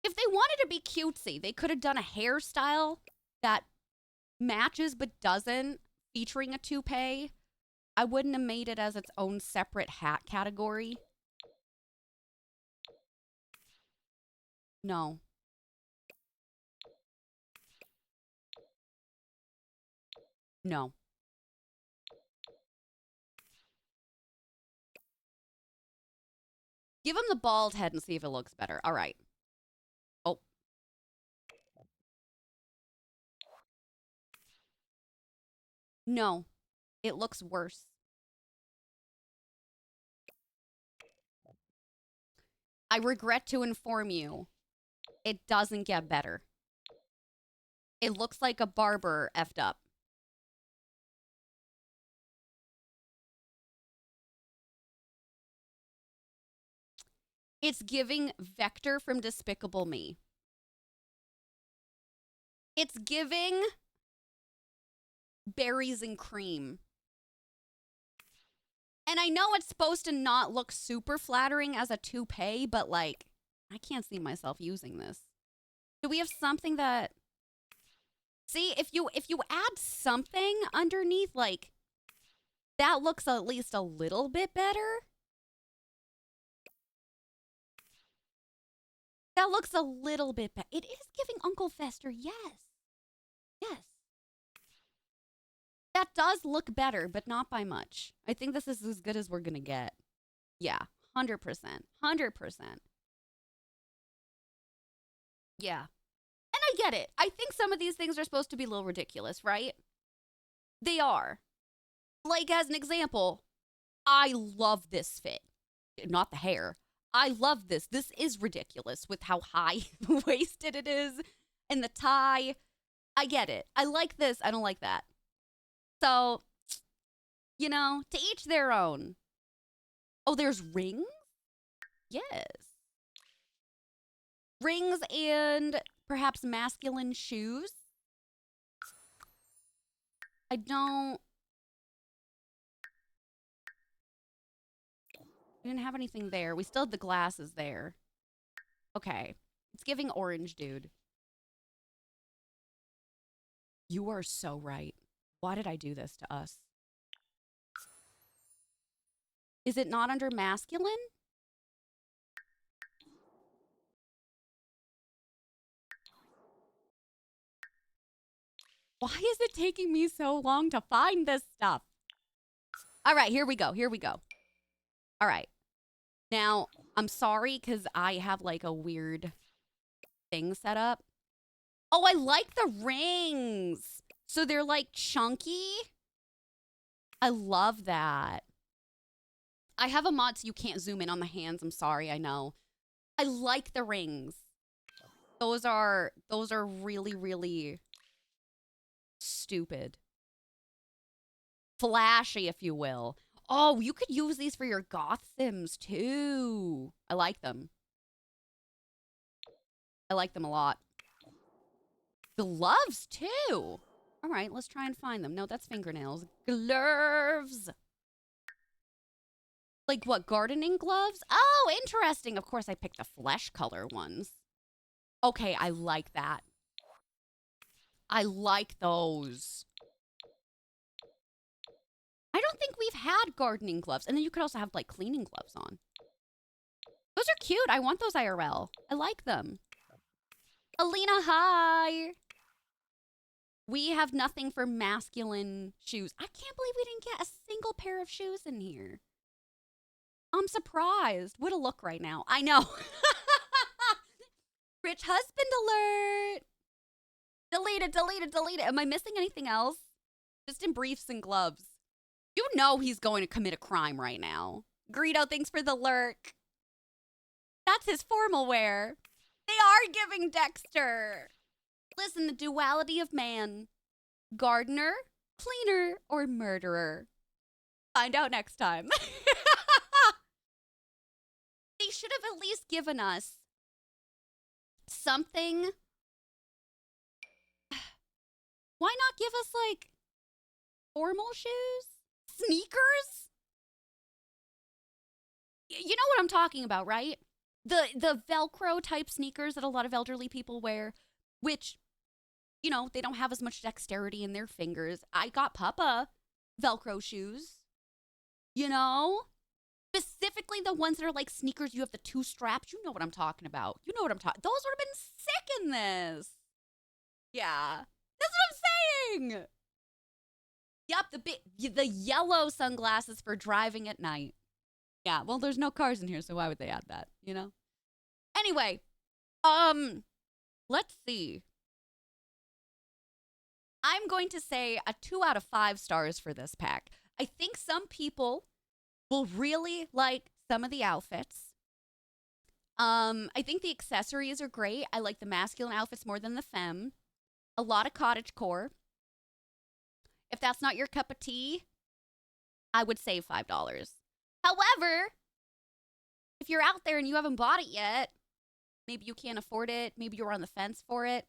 If they wanted to be cutesy, they could have done a hairstyle that matches but doesn't, featuring a toupee. I wouldn't have made it as its own separate hat category. No. No. Give him the bald head and see if it looks better. All right. Oh. No. It looks worse. I regret to inform you, it doesn't get better. It looks like a barber effed up. It's giving Vector from Despicable Me. It's giving berries and cream. And I know it's supposed to not look super flattering as a toupee, but like, I can't see myself using this. Do we have something that... See, if you add something underneath, like, that looks at least a little bit better. That looks a little bit better. It is giving Uncle Fester, yes. Yes. That does look better, but not by much. I think this is as good as we're going to get. Yeah, 100%. 100%. Yeah. And I get it. I think some of these things are supposed to be a little ridiculous, right? They are. Like, as an example, I love this fit. Not the hair. I love this. This is ridiculous with how high waisted it is and the tie. I get it. I like this. I don't like that. So, to each their own. Oh, there's rings? Yes. Rings and perhaps masculine shoes. I don't. We didn't have anything there. We still have the glasses there. Okay. It's giving orange, dude. You are so right. Why did I do this to us? Is it not under masculine? Why is it taking me so long to find this stuff? All right, here we go. Here we go. All right. Now, I'm sorry because I have like a weird thing set up. Oh, I like the rings. So they're like chunky. I love that. I have a mod so you can't zoom in on the hands. I'm sorry, I know. I like the rings. Those are really, really stupid. Flashy, if you will. Oh, you could use these for your goth sims too. I like them. I like them a lot. Gloves too. All right, let's try and find them. No, that's fingernails. Gloves. Like what, gardening gloves? Oh, interesting. Of course, I picked the flesh color ones. Okay, I like that. I like those. I don't think we've had gardening gloves. And then you could also have like cleaning gloves on. Those are cute. I want those IRL. I like them. Alina, hi. We have nothing for masculine shoes. I can't believe we didn't get a single pair of shoes in here. I'm surprised. What a look right now. I know. Rich husband alert. Delete it, delete it, delete it. Am I missing anything else? Just in briefs and gloves. You know he's going to commit a crime right now. Greedo, thanks for the lurk. That's his formal wear. They are giving Dexter. Listen, the duality of man. Gardener, cleaner, or murderer. Find out next time. They should have at least given us something. Why not give us like formal shoes? Sneakers? You know what I'm talking about, right? The Velcro type sneakers that a lot of elderly people wear, which, they don't have as much dexterity in their fingers. I got Papa Velcro shoes, you know? Specifically the ones that are like sneakers, you have the two straps. You know what I'm talking about. You know what I'm talking. Those would have been sick in this. Yeah. That's what I'm saying. Yep, the yellow sunglasses for driving at night. Yeah, well, there's no cars in here, so why would they add that, Anyway, let's see. I'm going to say a 2 out of 5 stars for this pack. I think some people will really like some of the outfits. I think the accessories are great. I like the masculine outfits more than the femme. A lot of cottage core. If that's not your cup of tea, I would save $5. However, if you're out there and you haven't bought it yet, maybe you can't afford it, maybe you're on the fence for it,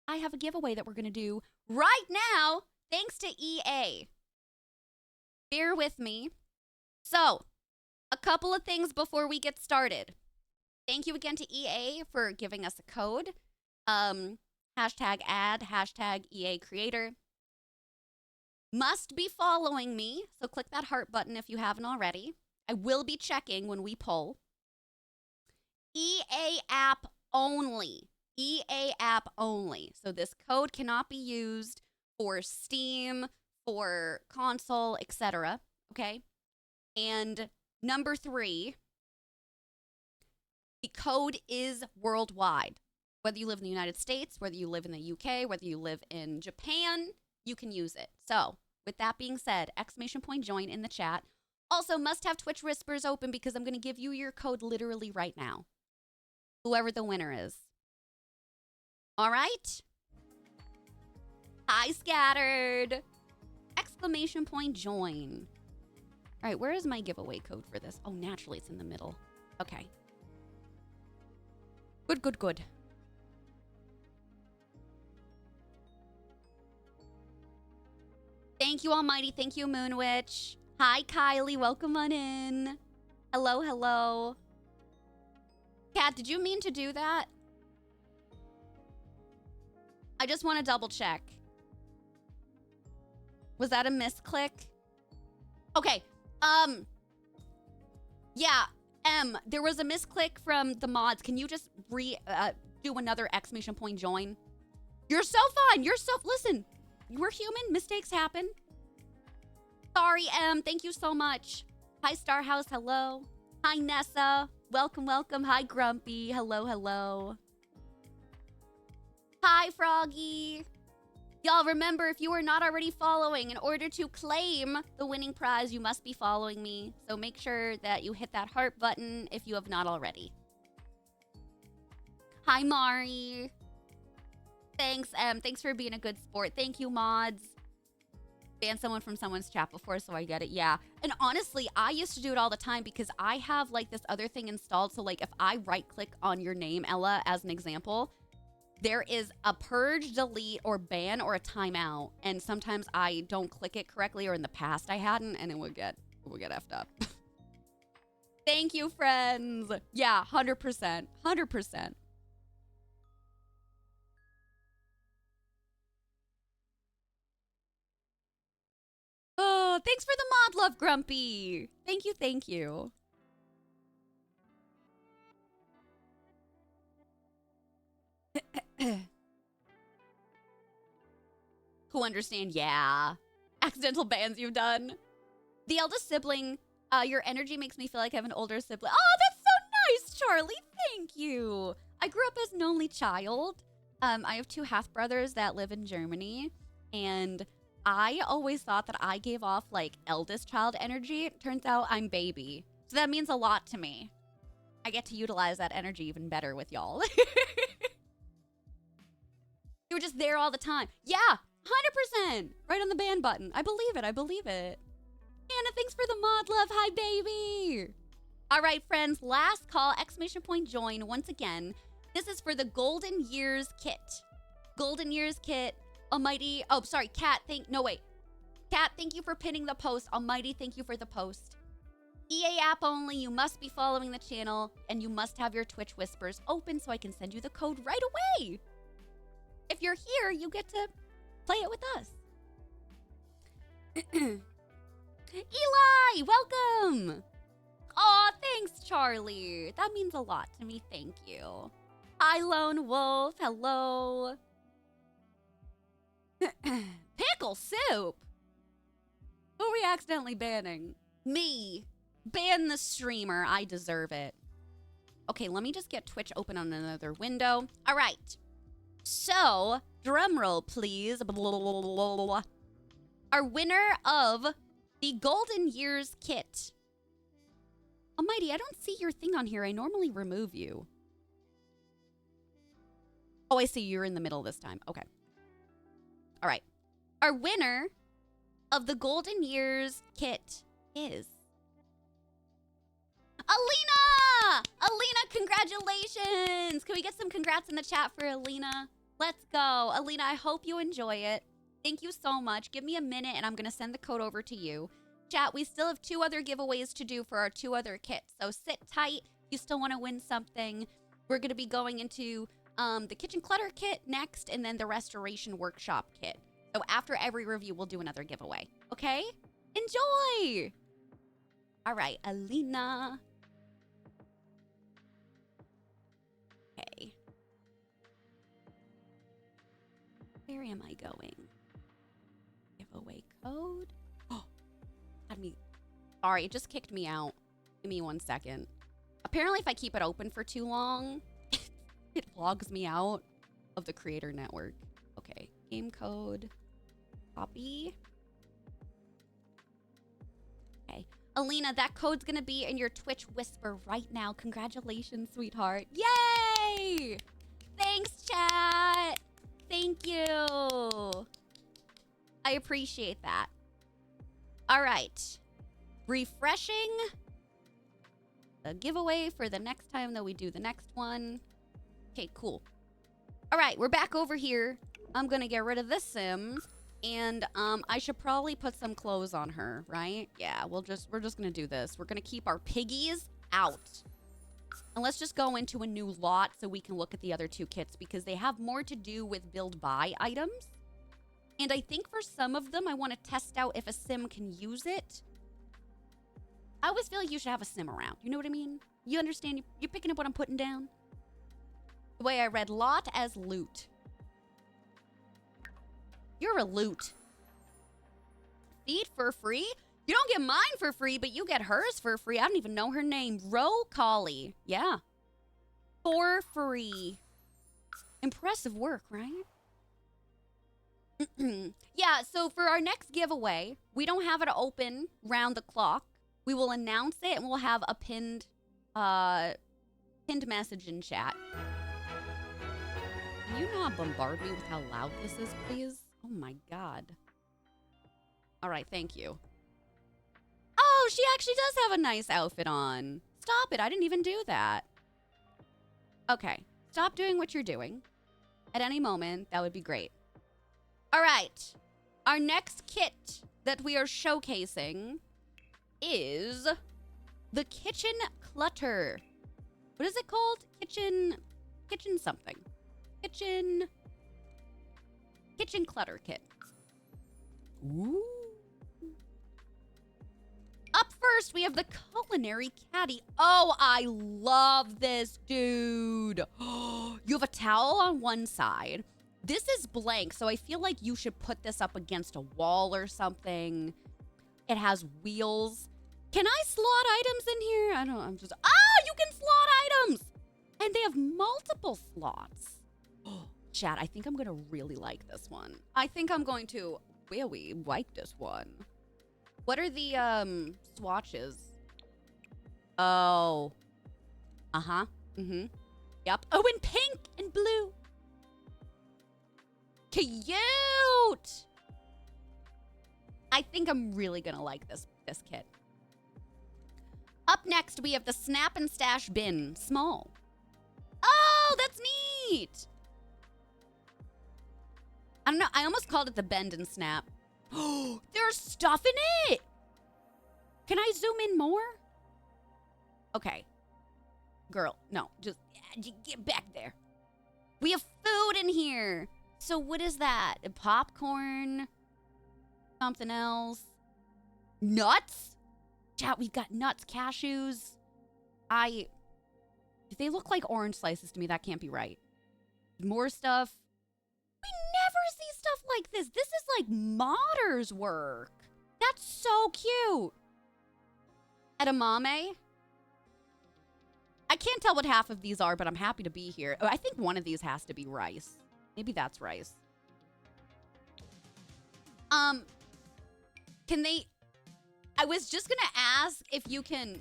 I have a giveaway that we're going to do right now, thanks to EA. Bear with me. So, a couple of things before we get started. Thank you again to EA for giving us a code. Hashtag ad, hashtag EA creator. Must be following me, so click that heart button if you haven't already. I will be checking when we poll. EA app only. EA app only. So this code cannot be used for Steam, for console, etc. Okay? And number 3, the code is worldwide. Whether you live in the United States, whether you live in the UK, whether you live in Japan, you can use it. So, with that being said, exclamation point join in the chat. Also, must have Twitch Whispers open because I'm going to give you your code literally right now. Whoever the winner is. All right? Hi, Scattered. Exclamation point join. All right, where is my giveaway code for this? Oh, naturally, it's in the middle. Okay. Good, good, good. Thank you, Almighty. Thank you, Moonwitch. Hi, Kylie. Welcome on in. Hello, hello. Kat, did you mean to do that? I just want to double check. Was that a misclick? Okay. Yeah. There was a misclick from the mods. Can you just do another exclamation point join? You're so fine. Listen. We're human. Mistakes happen. Sorry, Thank you so much. Hi, Starhouse. Hello. Hi, Nessa. Welcome, welcome. Hi, Grumpy. Hello, hello. Hi, Froggy. Y'all, remember, if you are not already following, in order to claim the winning prize, you must be following me. So make sure that you hit that heart button if you have not already. Hi, Mari. Thanks, Thanks for being a good sport. Thank you, mods. Ban someone from someone's chat before, so I get it. Yeah. And honestly, I used to do it all the time because I have, like, this other thing installed. So, like, if I right-click on your name, Ella, as an example, there is a purge, delete, or ban, or a timeout. And sometimes I don't click it correctly, or in the past I hadn't, and it would get effed up. Thank you, friends. Yeah, 100%. 100%. Oh, thanks for the mod love, Grumpy. Thank you, thank you. Who understand? Yeah. Accidental bans you've done. The eldest sibling, your energy makes me feel like I have an older sibling. Oh, that's so nice, Charlie. Thank you. I grew up as an only child. I have two half-brothers that live in Germany, and I always thought that I gave off, like, eldest child energy. Turns out I'm baby. So that means a lot to me. I get to utilize that energy even better with y'all. You were just there all the time. Yeah, 100%. Right on the ban button. I believe it. I believe it. Anna, thanks for the mod love. Hi, baby. All right, friends. Last call. Exclamation point join once again. This is for the Golden Years kit. Golden Years kit. Almighty. Oh, sorry. Kat, Kat, thank you for pinning the post. Almighty, thank you for the post. EA app only. You must be following the channel, and you must have your Twitch Whispers open so I can send you the code right away. If you're here, you get to play it with us. Eli, welcome. Aw, thanks, Charlie. That means a lot to me. Thank you. Hi, Lone Wolf. Hello. Pickle soup? Who are we accidentally banning? Me. Ban the streamer. I deserve it. Okay, let me just get Twitch open on another window. All right. So, drum roll, please. Our winner of the Golden Years kit. Almighty, I don't see your thing on here. I normally remove you. Oh, I see. You're in the middle this time. Okay. All right. Our winner of the Golden Years kit is Alina! Alina, congratulations! Can we get some congrats in the chat for Alina? Let's go. Alina, I hope you enjoy it. Thank you so much. Give me a minute and I'm going to send the code over to you. Chat, we still have 2 other giveaways to do for our 2 other kits. So sit tight. You still want to win something. We're going to be going into the Kitchen Clutter kit next and then the Restoration Workshop kit. So after every review, we'll do another giveaway. Okay? Enjoy! All right, Alina. Okay. Where am I going? Giveaway code. Oh, had me. Sorry, it just kicked me out. Give me 1 second. Apparently, if I keep it open for too long, It logs me out of the creator network. Okay, game code, copy. Okay, Alina, that code's gonna be in your Twitch whisper right now. Congratulations, sweetheart. Yay! Thanks, chat. Thank you. I appreciate that. All right. Refreshing the giveaway for the next time that we do the next one. Okay, cool. All right, we're back over here. I'm gonna get rid of this sim, and I should probably put some clothes on her, right? Yeah, we're just gonna do this. We're gonna keep our piggies out. And let's just go into a new lot so we can look at the other two kits because they have more to do with build buy items. And I think for some of them, I want to test out if a sim can use it. I always feel like you should have a sim around. You know what I mean? You understand? You're picking up what I'm putting down? The way I read lot as loot. You're a loot. Feed for free? You don't get mine for free, but you get hers for free. I don't even know her name. Row Collie. Yeah. For free. Impressive work, right? Yeah, so for our next giveaway, we don't have it open round the clock. We will announce it and we'll have a pinned message in chat. Can you not bombard me with how loud this is, please? Oh my god. All right, thank you. Oh, she actually does have a nice outfit on. Stop it, I didn't even do that. Okay, stop doing what you're doing. At any moment, that would be great. All right, our next kit that we are showcasing is the kitchen clutter. What is it called? Kitchen something. Kitchen clutter kit. Ooh. Up first, we have the culinary caddy. Oh, I love this, dude. You have a towel on one side. This is blank, so I feel like you should put this up against a wall or something. It has wheels. Can I slot items in here? I'm just... Oh, you can slot items! And they have multiple slots. Chat, I think I'm going to really like this one. I think I'm going to really like this one. What are the swatches? Oh. Uh-huh. Mm-hmm. Yep. Oh, and pink and blue. Cute! I think I'm really gonna like this kit. Up next, we have the Snap and Stash bin. Small. Oh, that's neat! I don't know. I almost called it the bend and snap. Oh, there's stuff in it! Can I zoom in more? Okay. Girl, no. Just get back there. We have food in here. So what is that? Popcorn? Something else? Nuts? Chat, we've got nuts, cashews. If they look like orange slices to me, that can't be right. More stuff. We never see stuff like this. This is like modders work. That's so cute. Edamame. I can't tell what half of these are, but I'm happy to be here. Oh, I think one of these has to be rice. Maybe that's rice. Can they... I was just gonna ask if you can...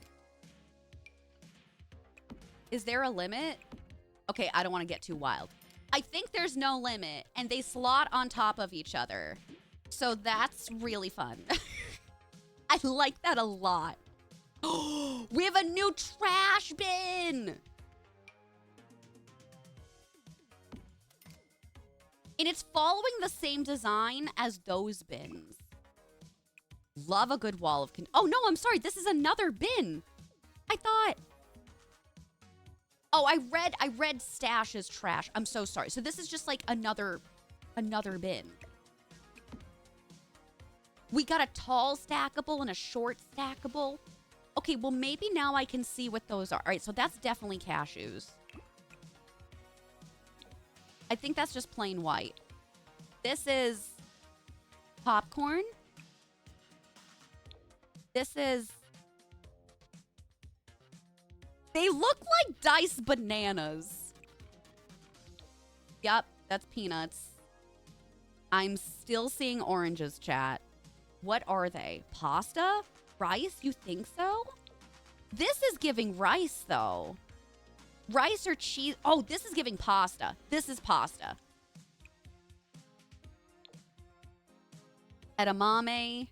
Is there a limit? Okay, I don't want to get too wild. I think there's no limit, and they slot on top of each other. So that's really fun. I like that a lot. We have a new trash bin! And it's following the same design as those bins. Love a good wall of... Oh, no, I'm sorry. This is another bin. I thought... Oh, I read stash as trash. I'm so sorry. So this is just like another bin. We got a tall stackable and a short stackable. Okay, well, maybe now I can see what those are. All right, so that's definitely cashews. I think that's just plain white. This is popcorn. This is... They look like diced bananas. Yep, that's peanuts. I'm still seeing oranges, chat. What are they? Pasta? Rice? You think so? This is giving rice, though. Rice or cheese? Oh, this is giving pasta. This is pasta. Edamame.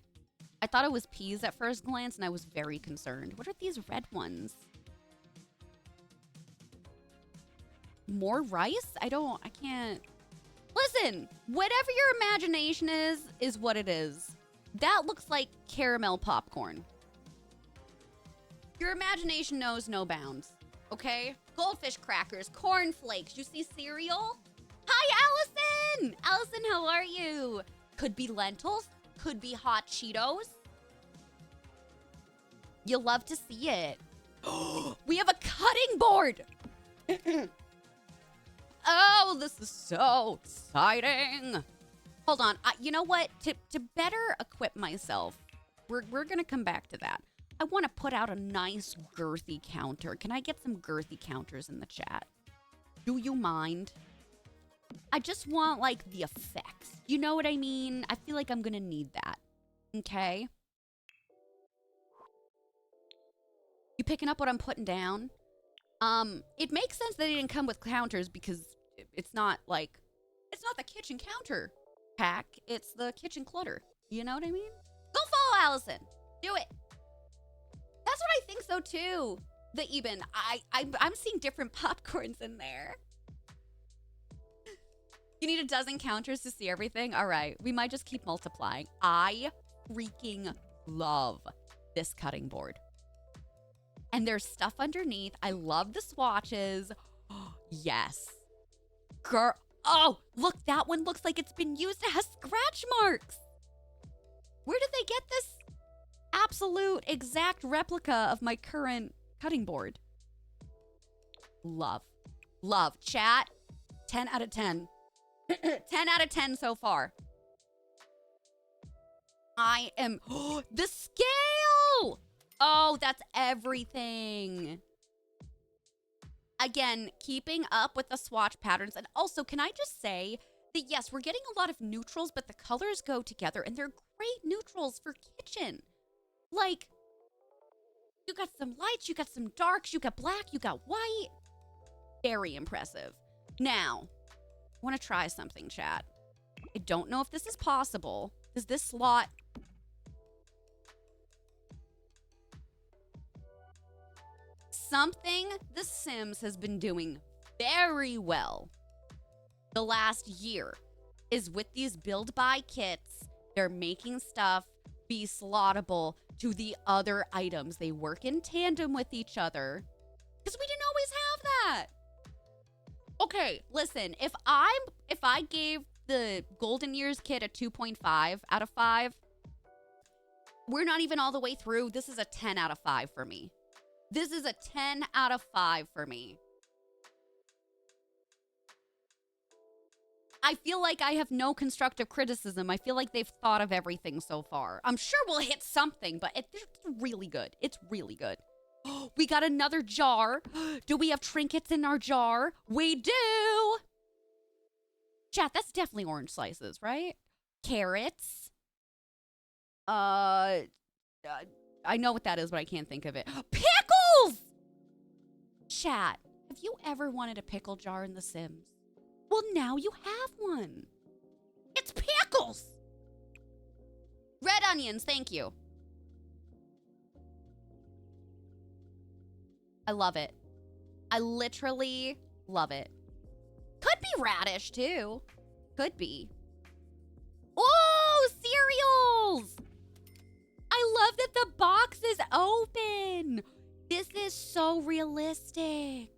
I thought it was peas at first glance, and I was very concerned. What are these red ones? More rice? I can't. Listen, whatever your imagination is what it is. That looks like caramel popcorn. Your imagination knows no bounds, okay? Goldfish crackers, corn flakes. You see cereal? Hi, Allison! Allison, how are you? Could be lentils. Could be hot Cheetos. You'll love to see it. We have a cutting board! Oh, this is so exciting. Hold on. You know what? To better equip myself, we're going to come back to that. I want to put out a nice girthy counter. Can I get some girthy counters in the chat? Do you mind? I just want, like, the effects. You know what I mean? I feel like I'm going to need that. Okay? You picking up what I'm putting down? It makes sense that it didn't come with counters because it's not the kitchen counter pack. It's the kitchen clutter. You know what I mean? Go follow Allison. Do it. That's what I think so too. The Eben, I'm seeing different popcorns in there. You need a dozen counters to see everything? All right, we might just keep multiplying. I freaking love this cutting board. And there's stuff underneath. I love the swatches. Yes. Girl. Oh, look, that one looks like it's been used. It has scratch marks. Where did they get this absolute exact replica of my current cutting board? Love. Love. Chat, 10 out of 10. 10 out of 10 so far. I am... the scale! Oh, that's everything. Again, keeping up with the swatch patterns. And also, can I just say that, yes, we're getting a lot of neutrals, but the colors go together, and they're great neutrals for kitchen. Like, you got some lights, you got some darks, you got black, you got white. Very impressive. Now, I want to try something, chat. I don't know if this is possible. Does this slot... Something The Sims has been doing very well the last year is with these build buy kits, they're making stuff be slottable to the other items. They work in tandem with each other because we didn't always have that. Okay, listen, if I gave the Golden Years kit a 2.5 out of 5, we're not even all the way through. This is a 10 out of 5 for me. This is a 10 out of 5 for me. I feel like I have no constructive criticism. I feel like they've thought of everything so far. I'm sure we'll hit something, but it's really good. It's really good. We got another jar. Do we have trinkets in our jar? We do. Chat, that's definitely orange slices, right? Carrots. I know what that is, but I can't think of it. Pickles! Chat, have you ever wanted a pickle jar in The Sims? Well, now you have one. It's pickles! Red onions, thank you. I love it. I literally love it. Could be radish, too. Could be. Oh, cereals! I love that the box is open. This is so realistic.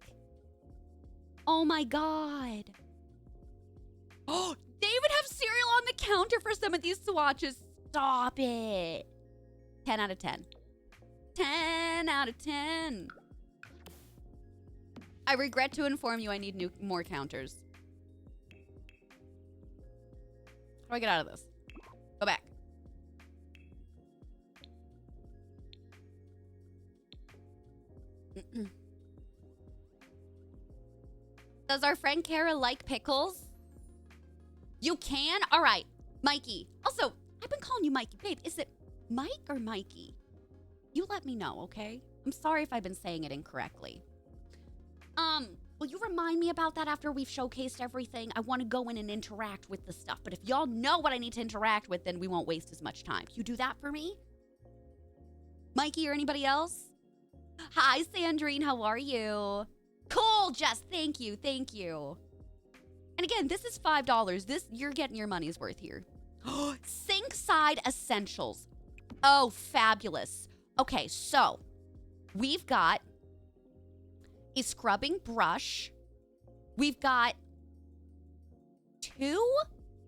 Oh my God. Oh, they even have cereal on the counter for some of these swatches. Stop it. 10 out of 10. 10 out of 10. I regret to inform you I need more counters. How do I get out of this? Go back. Does our friend Kara like pickles? You can? All right. Mikey. Also, I've been calling you Mikey. Babe, is it Mike or Mikey? You let me know, okay? I'm sorry if I've been saying it incorrectly. Will you remind me about that after we've showcased everything? I want to go in and interact with the stuff. But if y'all know what I need to interact with, then we won't waste as much time. Can you do that for me? Mikey or anybody else? Hi, Sandrine. How are you? Cool, Jess. Thank you. Thank you. And again, this is $5. You're getting your money's worth here. Sink side essentials. Oh, fabulous. Okay, so we've got a scrubbing brush. We've got 2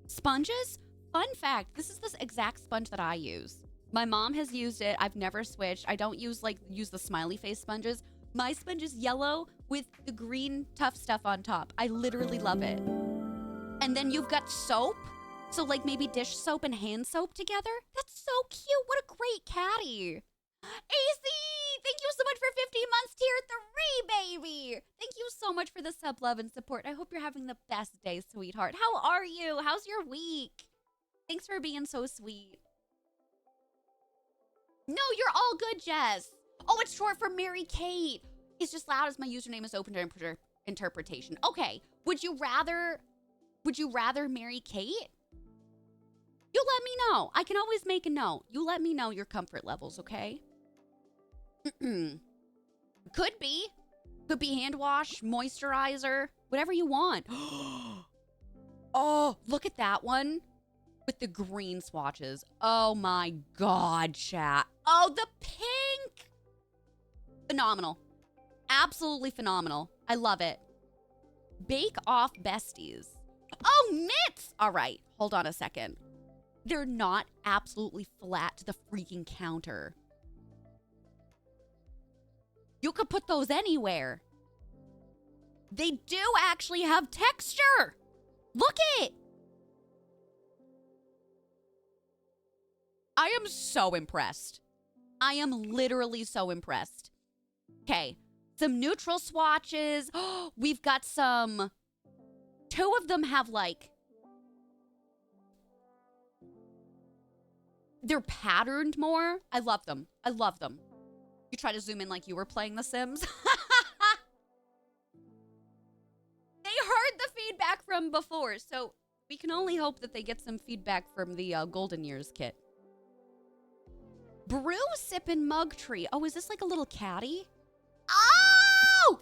sponges. Fun fact, this is the exact sponge that I use. My mom has used it. I've never switched. I don't use the smiley face sponges. My sponge is yellow with the green tough stuff on top. I literally love it. And then you've got soap. So like maybe dish soap and hand soap together. That's so cute. What a great caddy. AC, thank you so much for 50 months tier 3, baby. Thank you so much for the sub love and support. I hope you're having the best day, sweetheart. How are you? How's your week? Thanks for being so sweet. No, you're all good, Jess. Oh, it's short for Mary Kate. It's just loud as my username is open to interpretation. Okay, would you rather Mary Kate? You let me know. I can always make a note. You let me know your comfort levels, okay? Could be. Could be hand wash, moisturizer, whatever you want. Oh, look at that one with the green swatches. Oh my God, chat. Oh, the pink. Phenomenal. Absolutely phenomenal. I love it. Bake Off Besties. Oh, mitts. All right, hold on a second. They're not absolutely flat to the freaking counter. You could put those anywhere. They do actually have texture. Look it. I am so impressed. I am literally so impressed. Okay, some neutral swatches. We've got some. 2 of them have like. They're patterned more. I love them. I love them. You try to zoom in like you were playing The Sims. They heard the feedback from before, so we can only hope that they get some feedback from the Golden Years kit. Brew Sippin' Mug Tree. Oh, is this like a little caddy? Oh!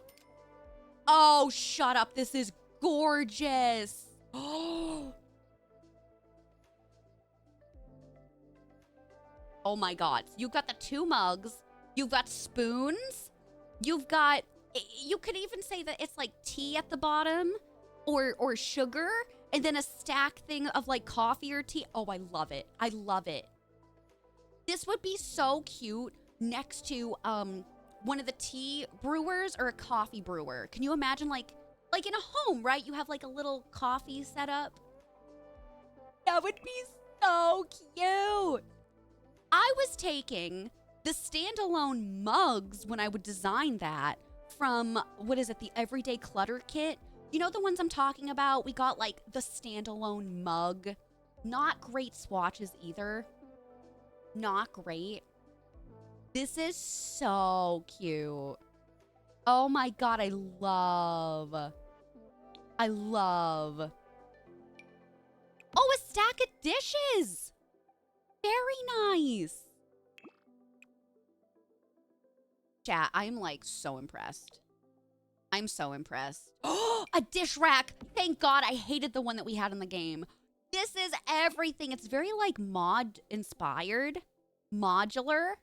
Oh, shut up. This is gorgeous. Oh. Oh my God. You've got the 2 mugs. You've got spoons. You've got, you could even say that it's like tea at the bottom or sugar and then a stack thing of like coffee or tea. Oh, I love it. I love it. This would be so cute next to one of the tea brewers or a coffee brewer. Can you imagine like in a home, right? You have like a little coffee set up. That would be so cute. I was taking the standalone mugs when I would design that from, what is it, the Everyday Clutter kit? You know the ones I'm talking about? We got like the standalone mug. Not great swatches either. Not great. This is so cute. Oh my God, I love. Oh, a stack of dishes. Very nice. Chat, I'm like so impressed. I'm so impressed. Oh, a dish rack. Thank God. I hated the one that we had in the game. This is everything. It's very like mod inspired. Modular.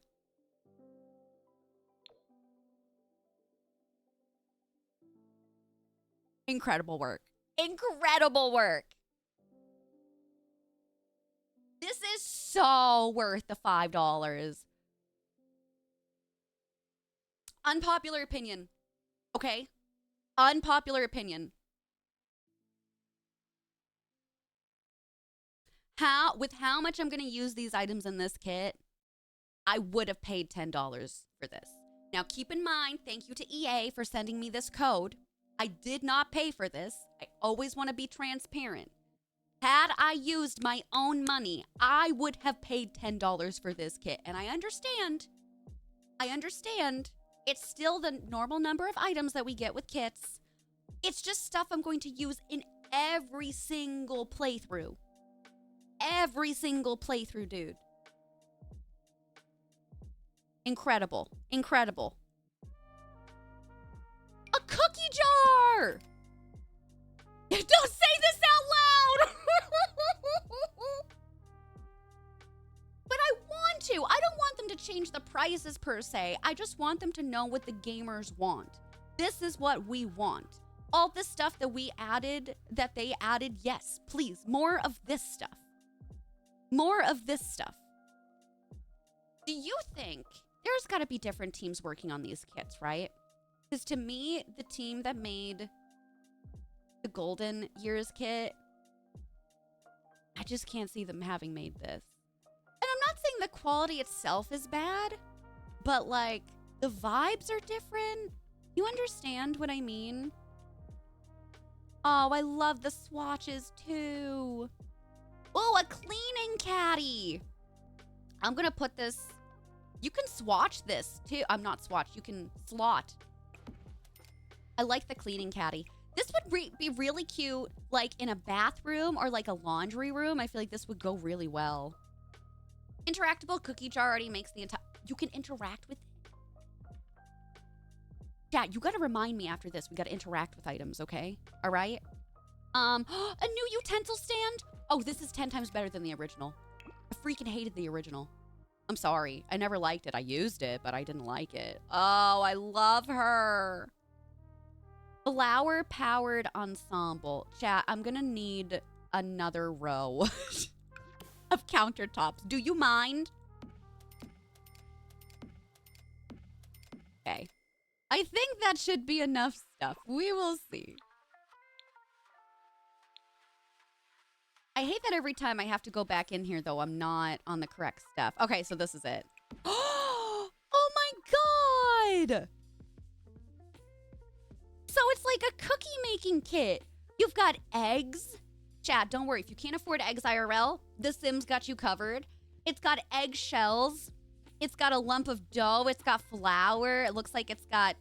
Incredible work. Incredible work. This is so worth the $5. Unpopular opinion. Okay? Unpopular opinion. With how much I'm going to use these items in this kit, I would have paid $10 for this. Now, keep in mind, thank you to EA for sending me this code. I did not pay for this. I always want to be transparent. Had I used my own money, I would have paid $10 for this kit. And I understand. It's still the normal number of items that we get with kits. It's just stuff I'm going to use in every single playthrough. Every single playthrough, dude. Incredible. Incredible. A cookie jar! Don't say this out loud! But I want to. I don't want them to change the prices per se. I just want them to know what the gamers want. This is what we want. All this stuff that we added, that they added, yes, please, more of this stuff. More of this stuff. Do you think there's got to be different teams working on these kits, right? Because to me, the team that made the Golden Years kit, I just can't see them having made this. And I'm not saying the quality itself is bad, but like the vibes are different. You understand what I mean? Oh, I love the swatches too. Oh, a cleaning caddy. I'm going to put this. You can swatch this too. I'm not swatch. You can slot. I like the cleaning caddy. This would be really cute, like in a bathroom or like a laundry room. I feel like this would go really well. Interactable cookie jar already makes the entire... You can interact with it. Chat, you got to remind me after this. We got to interact with items, okay? All right? A new utensil stand? Oh, this is 10 times better than the original. I freaking hated the original. I'm sorry. I never liked it. I used it, but I didn't like it. Oh, I love her. Flower-powered ensemble. Chat, I'm going to need another row of countertops. Do you mind? Okay. I think that should be enough stuff. We will see. I hate that every time I have to go back in here, though, I'm not on the correct stuff. Okay, so this is it. Oh my god! So it's like a cookie making kit. You've got eggs. Chat, don't worry. If you can't afford eggs IRL, The Sims got you covered. It's got eggshells. It's got a lump of dough. It's got flour. It looks like it's got,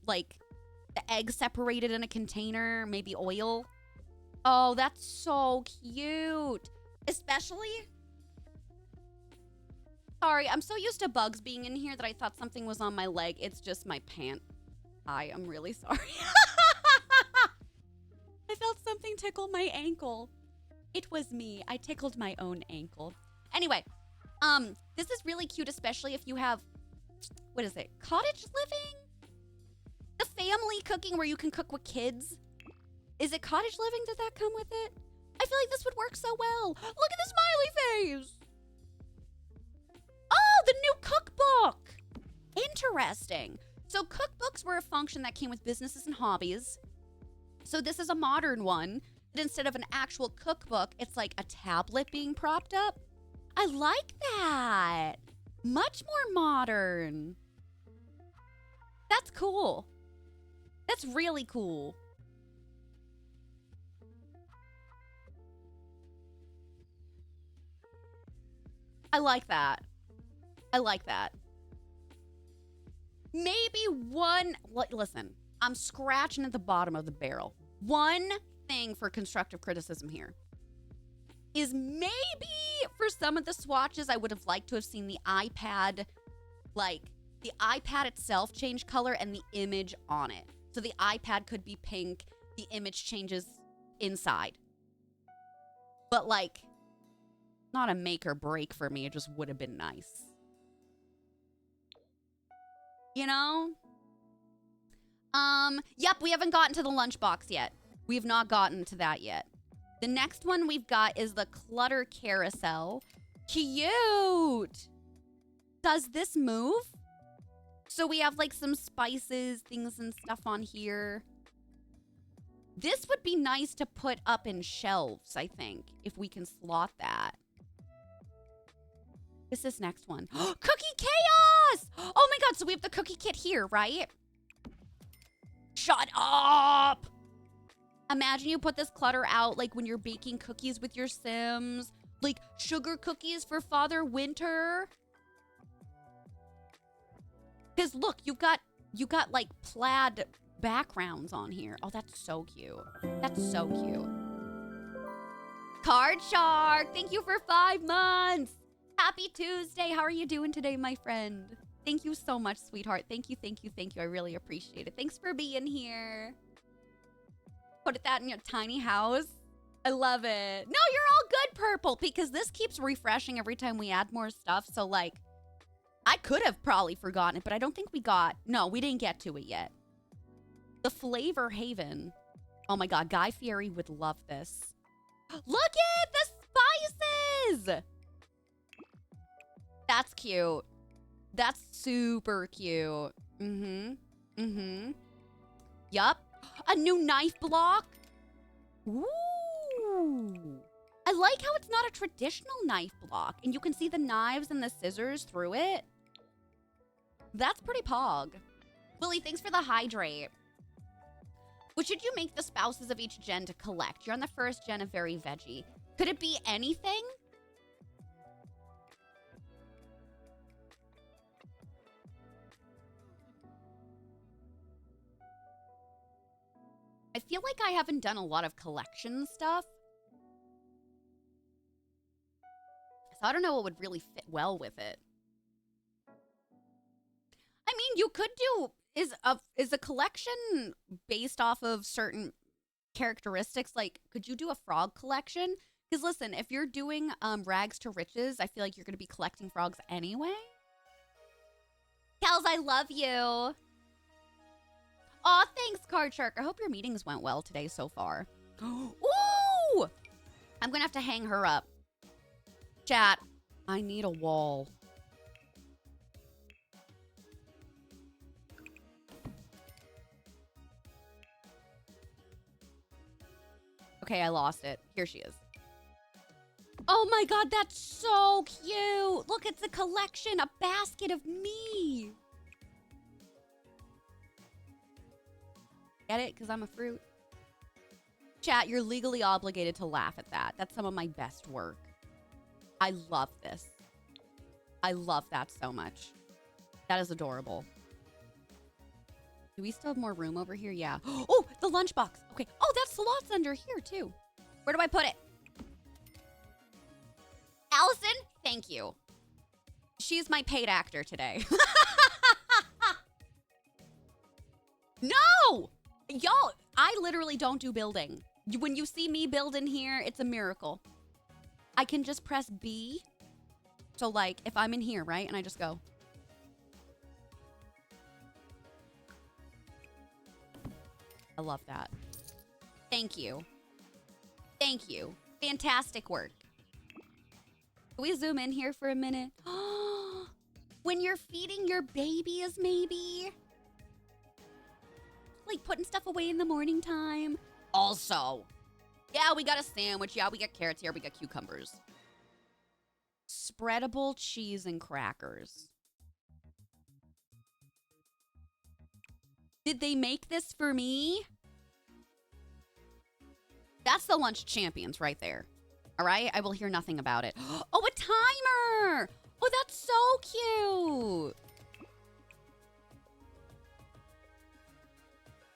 like, the egg separated in a container. Maybe oil. Oh, that's so cute. Especially... Sorry, I'm so used to bugs being in here that I thought something was on my leg. It's just my pant. I am really sorry. I felt something tickle my ankle. It was me. I tickled my own ankle. Anyway, this is really cute, especially if you have, what is it? Cottage living? The family cooking where you can cook with kids. Is it cottage living? Did that come with it? I feel like this would work so well. Look at the smiley face. Oh, the new cookbook. Interesting. So cookbooks were a function that came with businesses and hobbies. So this is a modern one. But instead of an actual cookbook, it's like a tablet being propped up. I like that. Much more modern. That's cool. That's really cool. I like that. I like that. Maybe one... Listen, I'm scratching at the bottom of the barrel. One thing for constructive criticism here is maybe for some of the swatches, I would have liked to have seen the iPad, like, the iPad itself change color and the image on it. So the iPad could be pink, the image changes inside. But, like, not a make or break for me. It just would have been nice. You know? Yep, we haven't gotten to the lunchbox yet. We've not gotten to that yet. The next one we've got is the Clutter carousel. Cute! Does this move? So we have like some spices, things and stuff on here. This would be nice to put up in shelves, I think, if we can slot that. What's this next one? Cookie chaos! Oh my god, so we have the cookie kit here, right? Shut up! Imagine you put this clutter out like when you're baking cookies with your Sims. Like sugar cookies for Father Winter. Because look, you got like plaid backgrounds on here. Oh, that's so cute. That's so cute. Card Shark, thank you for 5 months. Happy Tuesday. How are you doing today, my friend? Thank you so much, sweetheart. Thank you, thank you, thank you. I really appreciate it. Thanks for being here. Put that in your tiny house. I love it. No, you're all good, Purple, because this keeps refreshing every time we add more stuff. So, like, I could have probably forgotten it, but I don't think we got... No, we didn't get to it yet. The Flavor Haven. Oh, my God. Guy Fieri would love this. Look at the spices! That's cute. That's super cute. Yup. A new knife block. Ooh. I like how it's not a traditional knife block, and you can see the knives and the scissors through it. That's pretty pog. Lily, thanks for the hydrate. What should you make the spouses of each gen to collect? You're on the first gen of Very Veggie. Could it be anything? I feel like I haven't done a lot of collection stuff. So I don't know what would really fit well with it. I mean, you could do... Is a collection based off of certain characteristics? Like, could you do a frog collection? Because listen, if you're doing rags to riches, I feel like you're going to be collecting frogs anyway. Kels, I love you. Aw, thanks, Card Shark. I hope your meetings went well today so far. Ooh! I'm going to have to hang her up. Chat, I need a wall. Okay, I lost it. Here she is. Oh my God, that's so cute. Look, it's a collection, a basket of me. Get it? Because I'm a fruit. Chat, you're legally obligated to laugh at that. That's some of my best work. I love this. I love that so much. That is adorable. Do we still have more room over here? Yeah. Oh, the lunchbox. Okay. Oh, that slot's under here, too. Where do I put it? Allison, thank you. She's my paid actor today. No! Y'all, I literally don't do building. When you see me build in here, it's a miracle. I can just press B. So, like, if I'm in here, right? And I just go. I love that. Thank you. Thank you. Fantastic work. Can we zoom in here for a minute? When you're feeding your babies, maybe? Like putting stuff away in the morning time. Also, yeah, we got a sandwich. Yeah, we got carrots here. We got cucumbers. Spreadable cheese and crackers. Did they make this for me? That's the lunch champions right there. All right? I will hear nothing about it. Oh, a timer! Oh, that's so cute.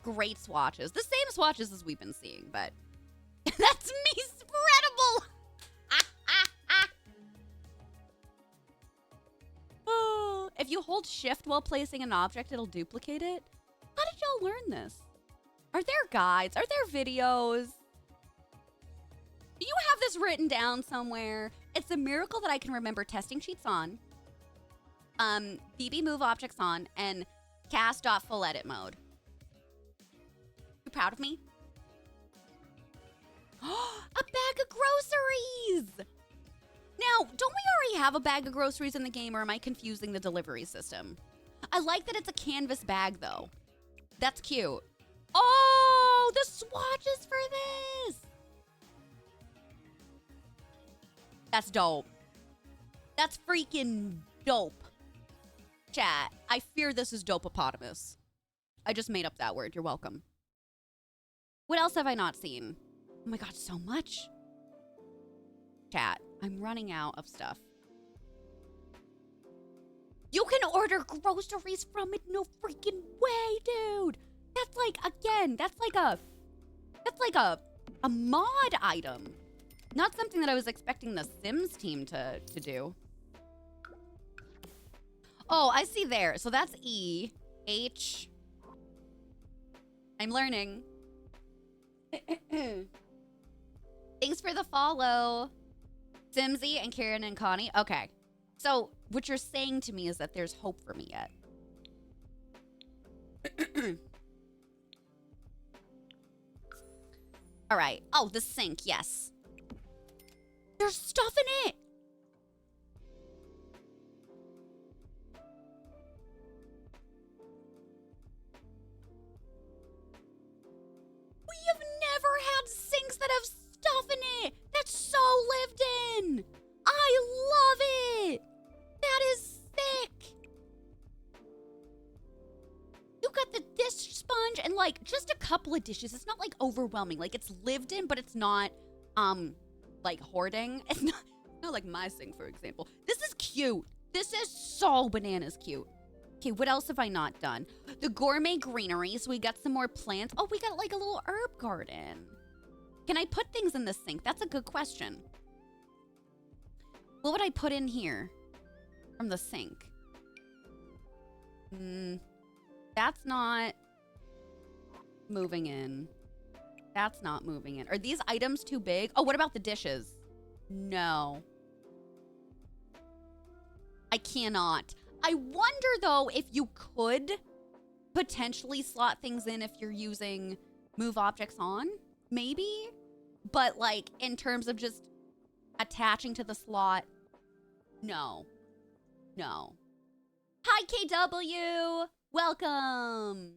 Great swatches. The same swatches as we've been seeing, but that's me spreadable. Oh, if you hold shift while placing an object, it'll duplicate it. How did y'all learn this? Are there guides? Are there videos? Do you have this written down somewhere? It's a miracle that I can remember testing sheets on, BB move objects on, and cast.full edit mode. You proud of me? A bag of groceries! Now, don't we already have a bag of groceries in the game, or am I confusing the delivery system? I like that it's a canvas bag, though. That's cute. Oh, the swatches for this! That's dope. That's freaking dope. Chat, I fear this is dopeopotamus. I just made up that word. You're welcome. What else have I not seen? Oh my god, so much. Chat, I'm running out of stuff. You can order groceries from it, no freaking way, dude. That's like, again, that's like a mod item. Not something that I was expecting the Sims team to do. Oh, I see there. So that's E, H. I'm learning. Thanks for the follow. Simsy and Karen and Connie. Okay. So what you're saying to me is that there's hope for me yet. All right. Oh, the sink. Yes. There's stuff in it. We have never had sinks that have stuff in it. That's so lived in. I love it. That is sick. You got the dish sponge and like just a couple of dishes. It's not like overwhelming. Like it's lived in, but it's not like hoarding. It's not like my sink, for example. This is cute. This is so bananas cute. Okay, what else have I not done? The gourmet greenery, so we got some more plants. Oh, we got like a little herb garden. Can I put things in the sink? That's a good question. What would I put in here from the sink? That's not moving in. That's not moving in. Are these items too big? Oh, what about the dishes? No. I cannot. I wonder, though, if you could potentially slot things in if you're using move objects on. Maybe. But, like, in terms of just attaching to the slot, no. No. Hi, KW! Welcome!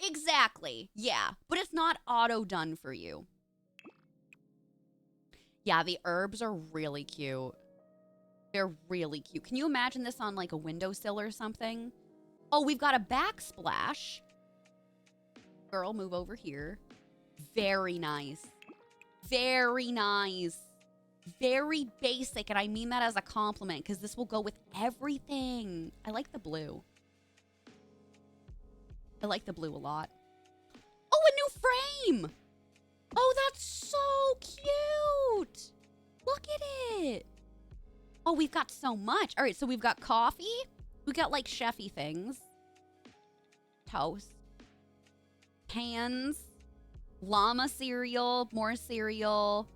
Exactly. Yeah. But it's not auto-done for you. Yeah, the herbs are really cute. They're really cute. Can you imagine this on like a windowsill or something? Oh, we've got a backsplash. Girl, move over here. Very nice. Very nice. Very basic, and I mean that as a compliment because this will go with everything. I like the blue. I like the blue a lot. Oh, a new frame! Oh, that's so cute! Look at it! Oh, we've got so much. All right, so we've got coffee. We've got, like, chefy things. Toast. Pans. Llama cereal. More cereal.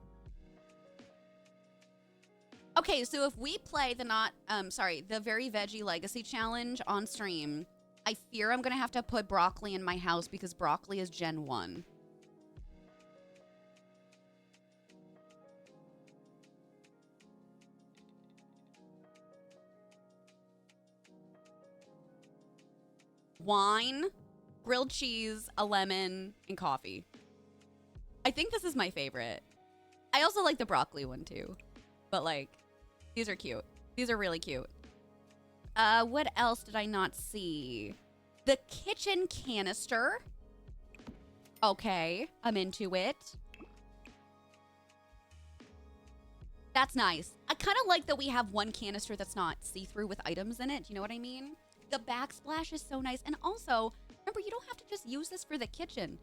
Okay, so if we play the Very Veggie Legacy Challenge on stream, I fear I'm going to have to put broccoli in my house because broccoli is Gen 1. Wine, grilled cheese, a lemon, and coffee. I think this is my favorite. I also like the broccoli one too. But like, these are cute. These are really cute. What else did I not see? The kitchen canister. Okay, I'm into it. That's nice. I kind of like that we have one canister that's not see-through with items in it. Do you know what I mean? The backsplash is so nice. And also, remember, you don't have to just use this for the kitchen.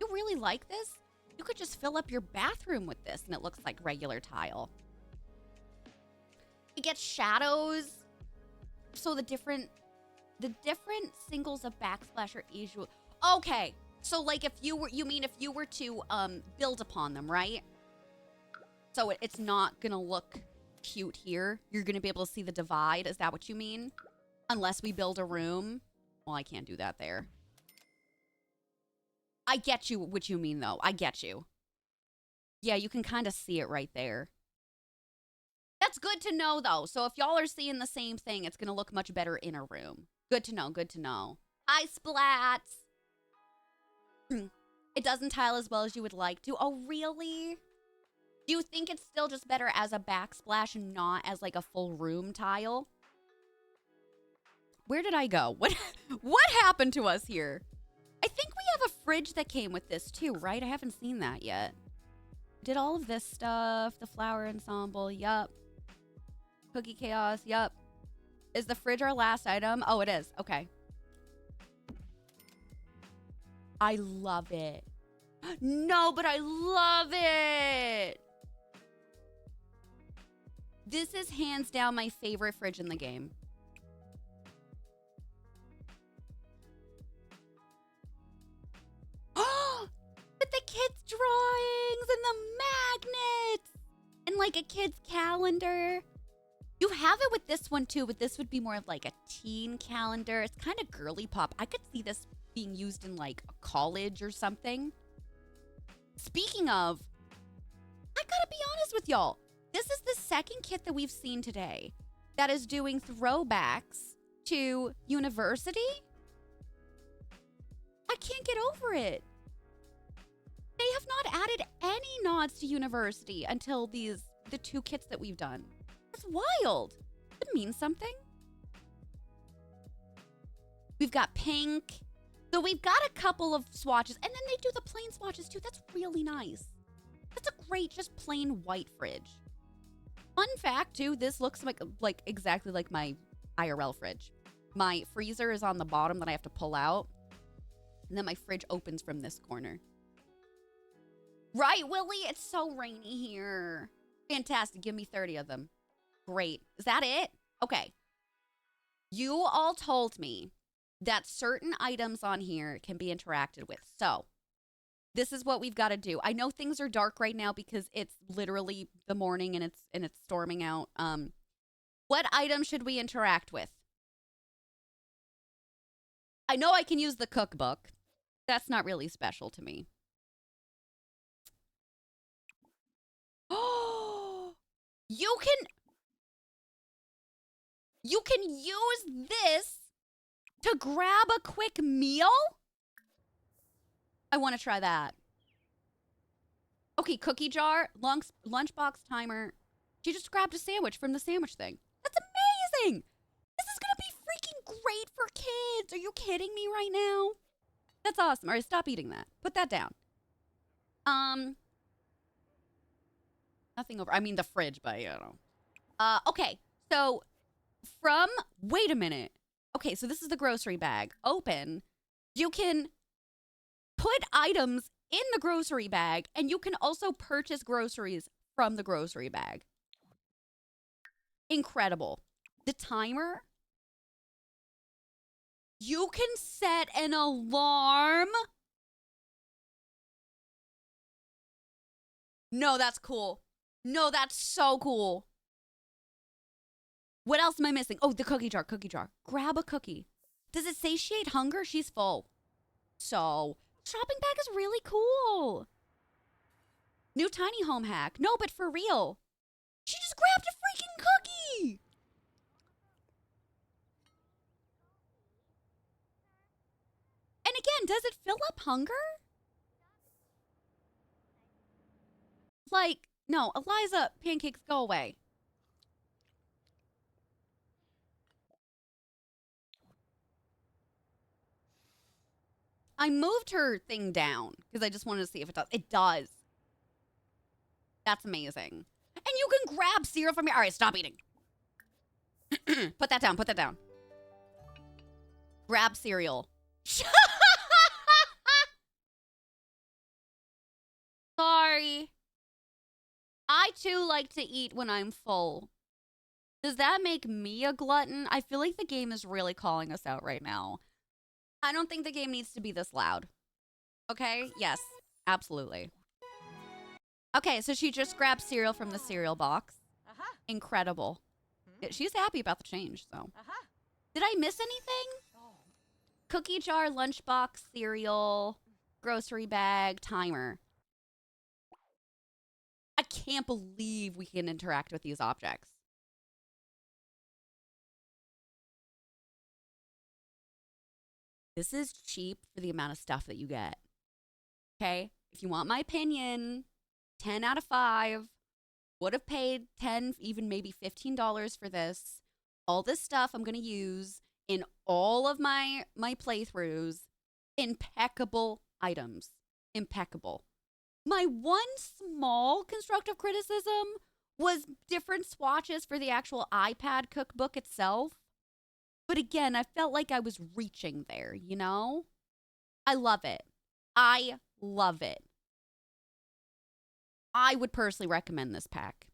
You really like this? You could just fill up your bathroom with this and it looks like regular tile. It gets shadows. So the different singles of backsplash are equal. Okay. So like if you were to build upon them, right? So it's not going to look cute here. You're going to be able to see the divide. Is that what you mean? Unless we build a room. Well, I can't do that there. I get you what you mean, though. I get you. Yeah, you can kind of see it right there. That's good to know, though. So if y'all are seeing the same thing, it's going to look much better in a room. Good to know. Good to know. Hi, Splats. It doesn't tile as well as you would like to. Oh, really? Do you think it's still just better as a backsplash and not as like a full room tile? Where did I go? What happened to us here? I think we have a fridge that came with this too, right? I haven't seen that yet. Did all of this stuff. The flower ensemble, yup. Cookie chaos, yup. Is the fridge our last item? Oh, it is. Okay. I love it. No, but I love it. This is hands down my favorite fridge in the game. With the kids' drawings and the magnets and like a kid's calendar. You have it with this one too, but this would be more of like a teen calendar. It's kind of girly pop. I could see this being used in like a college or something. Speaking of, I gotta be honest with y'all. This is the second kit that we've seen today that is doing throwbacks to university. I can't get over it. They have not added any nods to university until the two kits that we've done. That's wild. It means something. We've got pink. So we've got a couple of swatches, and then they do the plain swatches too. That's really nice. That's a great, just plain white fridge. Fun fact too, this looks like exactly like my IRL fridge. My freezer is on the bottom that I have to pull out, and then my fridge opens from this corner. Right, Willie? It's so rainy here. Fantastic. Give me 30 of them. Great. Is that it? Okay. You all told me that certain items on here can be interacted with. So this is what we've got to do. I know things are dark right now because it's literally the morning and it's storming out. What item should we interact with? I know I can use the cookbook. That's not really special to me. Oh, you can use this to grab a quick meal? I want to try that. Okay, cookie jar, lunchbox timer. She just grabbed a sandwich from the sandwich thing. That's amazing. This is going to be freaking great for kids. Are you kidding me right now? That's awesome. All right, stop eating that. Put that down. Nothing over. I mean, the fridge, but you know. Okay, so wait a minute. Okay, so this is the grocery bag. Open. You can put items in the grocery bag, and you can also purchase groceries from the grocery bag. Incredible. The timer. You can set an alarm. No, that's cool. No, that's so cool. What else am I missing? Oh, the cookie jar, cookie jar. Grab a cookie. Does it satiate hunger? She's full. So, shopping bag is really cool. New tiny home hack. No, but for real. She just grabbed a freaking cookie. And again, does it fill up hunger? Like, no, Eliza, pancakes, go away. I moved her thing down because I just wanted to see if it does. It does. That's amazing. And you can grab cereal from here. All right, stop eating. Put that down. Put that down. Grab cereal. Sorry. I too like to eat when I'm full. Does that make me a glutton? I feel like the game is really calling us out right now. I don't think the game needs to be this loud. Okay? Yes, absolutely. Okay, so she just grabbed cereal from the cereal box. Incredible. She's happy about the change, so. Did I miss anything? Cookie jar, lunchbox, cereal, grocery bag, timer. I can't believe we can interact with these objects. This is cheap for the amount of stuff that you get. Okay? If you want my opinion, 10 out of 5. Would have paid 10, even maybe $15 for this. All this stuff I'm going to use in all of my playthroughs. Impeccable items. Impeccable. My one small constructive criticism was different swatches for the actual iPad cookbook itself. But again, I felt like I was reaching there, you know? I love it. I love it. I would personally recommend this pack.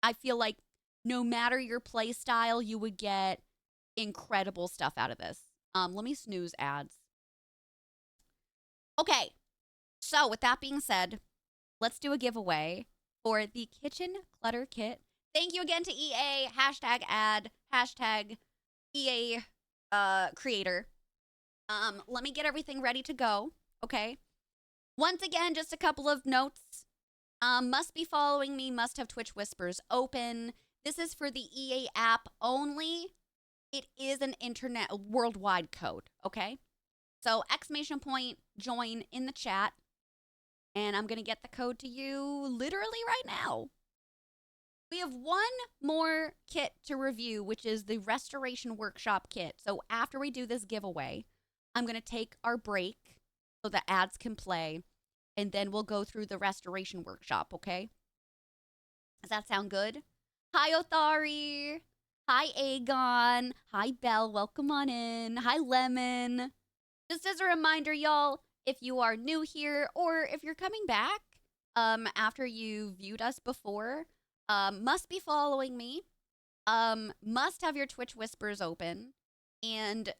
I feel like no matter your play style, you would get incredible stuff out of this. Let me snooze ads. Okay, so with that being said, let's do a giveaway for the Kitchen Clutter Kit. Thank you again to EA, hashtag ad, hashtag EA creator. Let me get everything ready to go, okay? Once again, just a couple of notes. Must be following me, must have Twitch Whispers open. This is for the EA app only. It is an internet worldwide code, okay? So exclamation point, join in the chat. And I'm going to get the code to you literally right now. We have one more kit to review, which is the Restoration Workshop kit. So after we do this giveaway, I'm going to take our break so the ads can play. And then we'll go through the Restoration Workshop, okay? Does that sound good? Hi, Othari. Hi, Aegon. Hi, Belle. Welcome on in. Hi, Lemon. Just as a reminder, y'all, if you are new here or if you're coming back after you viewed us before, must be following me, must have your Twitch Whispers open, and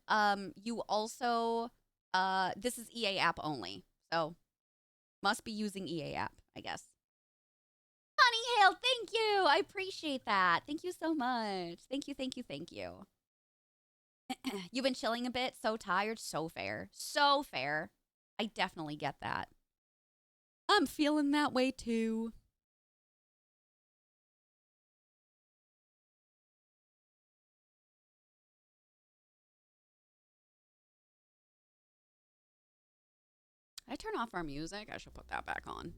you also, this is EA app only, so must be using EA app, I guess. Honey Hale, thank you. I appreciate that. Thank you so much. Thank you, thank you, thank you. You've been chilling a bit, so tired, so fair. So fair. I definitely get that. I'm feeling that way too. I turn off our music? I should put that back on.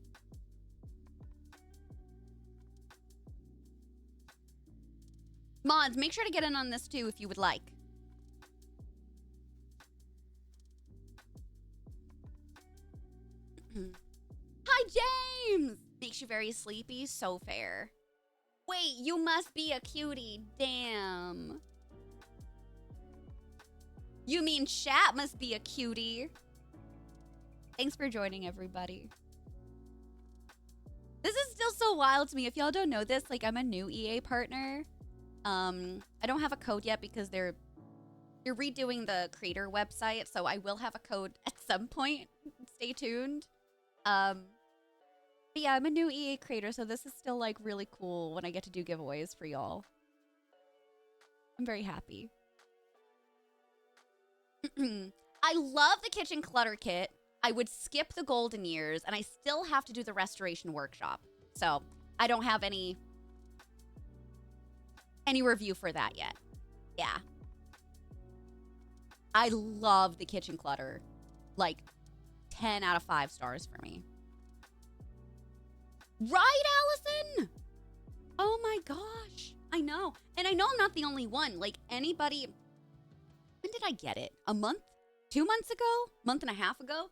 Mods, make sure to get in on this too if you would like. Hi, James! Makes you very sleepy. So fair. Wait, you must be a cutie. Damn. You mean chat must be a cutie. Thanks for joining, everybody. This is still so wild to me. If y'all don't know this, like, I'm a new EA partner. I don't have a code yet because they're redoing the creator website, so I will have a code at some point. Stay tuned. But yeah, I'm a new EA creator, so this is still like really cool when I get to do giveaways for y'all. I'm very happy. I love the kitchen clutter kit. I would skip the golden years, and I still have to do the restoration workshop. So I don't have any review for that yet. Yeah. I love the kitchen clutter. Like 10 out of 5 stars for me. Right, Allison? Oh my gosh. I know. And I know I'm not the only one. Like anybody, when did I get it? A month? 2 months ago? Month and a half ago?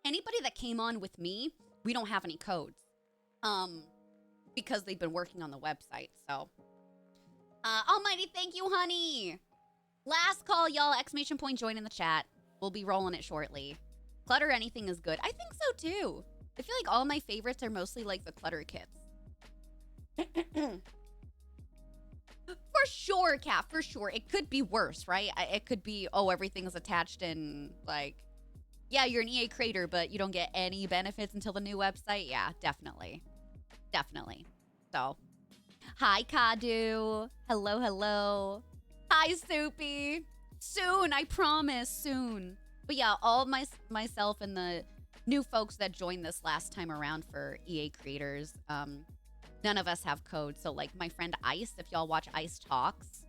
Anybody that came on with me, we don't have any codes. Because they've been working on the website, so. Almighty, thank you, honey. Last call, y'all. Exclamation point, join in the chat. We'll be rolling it shortly. Clutter anything is good. I think so, too. I feel like all my favorites are mostly like the clutter kits. For sure, Kat, for sure. It could be worse, right? It could be, oh, everything's attached in, like, yeah, you're an EA creator, but you don't get any benefits until the new website. Yeah, definitely. Definitely. So, hi, Kadu. Hello, hello. Hi, Soupy. Soon, I promise, soon. But yeah, all myself and the new folks that joined this last time around for EA creators, none of us have code. So like my friend Ice, if y'all watch Ice Talks,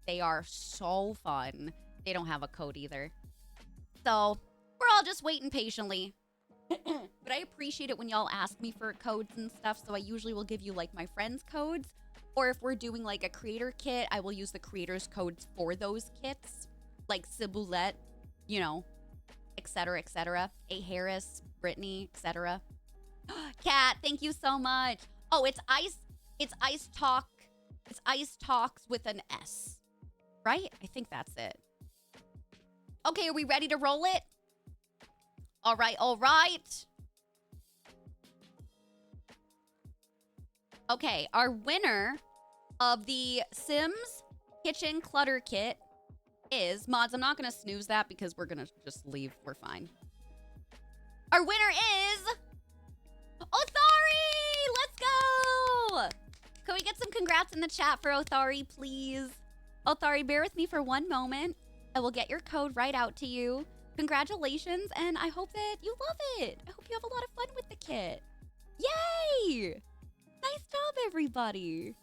they are so fun. They don't have a code either. So we're all just waiting patiently. But I appreciate it when y'all ask me for codes and stuff. So I usually will give you like my friends' codes. Or if we're doing like a creator kit, I will use the creators' codes for those kits. Like Ciboulette, you know, etc., etc. A. Harris, Brittany, etc. Kat, thank you so much. Oh, it's ice. It's ice talk. It's ice talks with an S, right? I think that's it. Okay, are we ready to roll it? All right, all right. Okay, our winner of the Sims Kitchen Clutter Kit is, mods, I'm not going to snooze that because we're going to just leave. We're fine. Our winner is Othari! Let's go! Can we get some congrats in the chat for Othari, please? Othari, bear with me for one moment. I will get your code right out to you. Congratulations, and I hope that you love it. I hope you have a lot of fun with the kit. Yay! Nice job, everybody.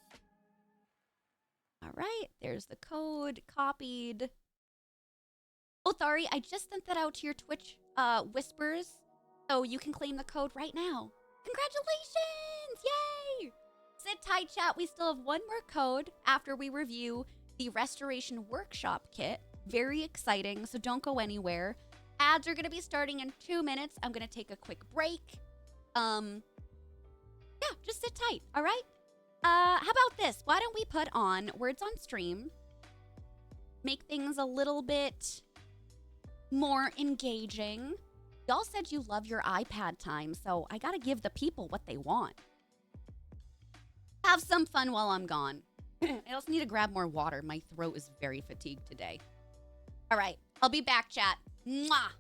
All right, there's the code copied. Othari, I just sent that out to your Twitch whispers, so you can claim the code right now. Congratulations! Yay! Sit tight, chat. We still have one more code after we review the Restoration Workshop Kit. Very exciting, so don't go anywhere. Ads are going to be starting in 2 minutes. I'm going to take a quick break. Yeah, just sit tight, all right? How about this? Why don't we put on Words on Stream? Make things a little bit more engaging. Y'all said you love your iPad time, so I gotta give the people what they want. Have some fun while I'm gone. I also need to grab more water. My throat is very fatigued today. All right, I'll be back, chat. Mwah!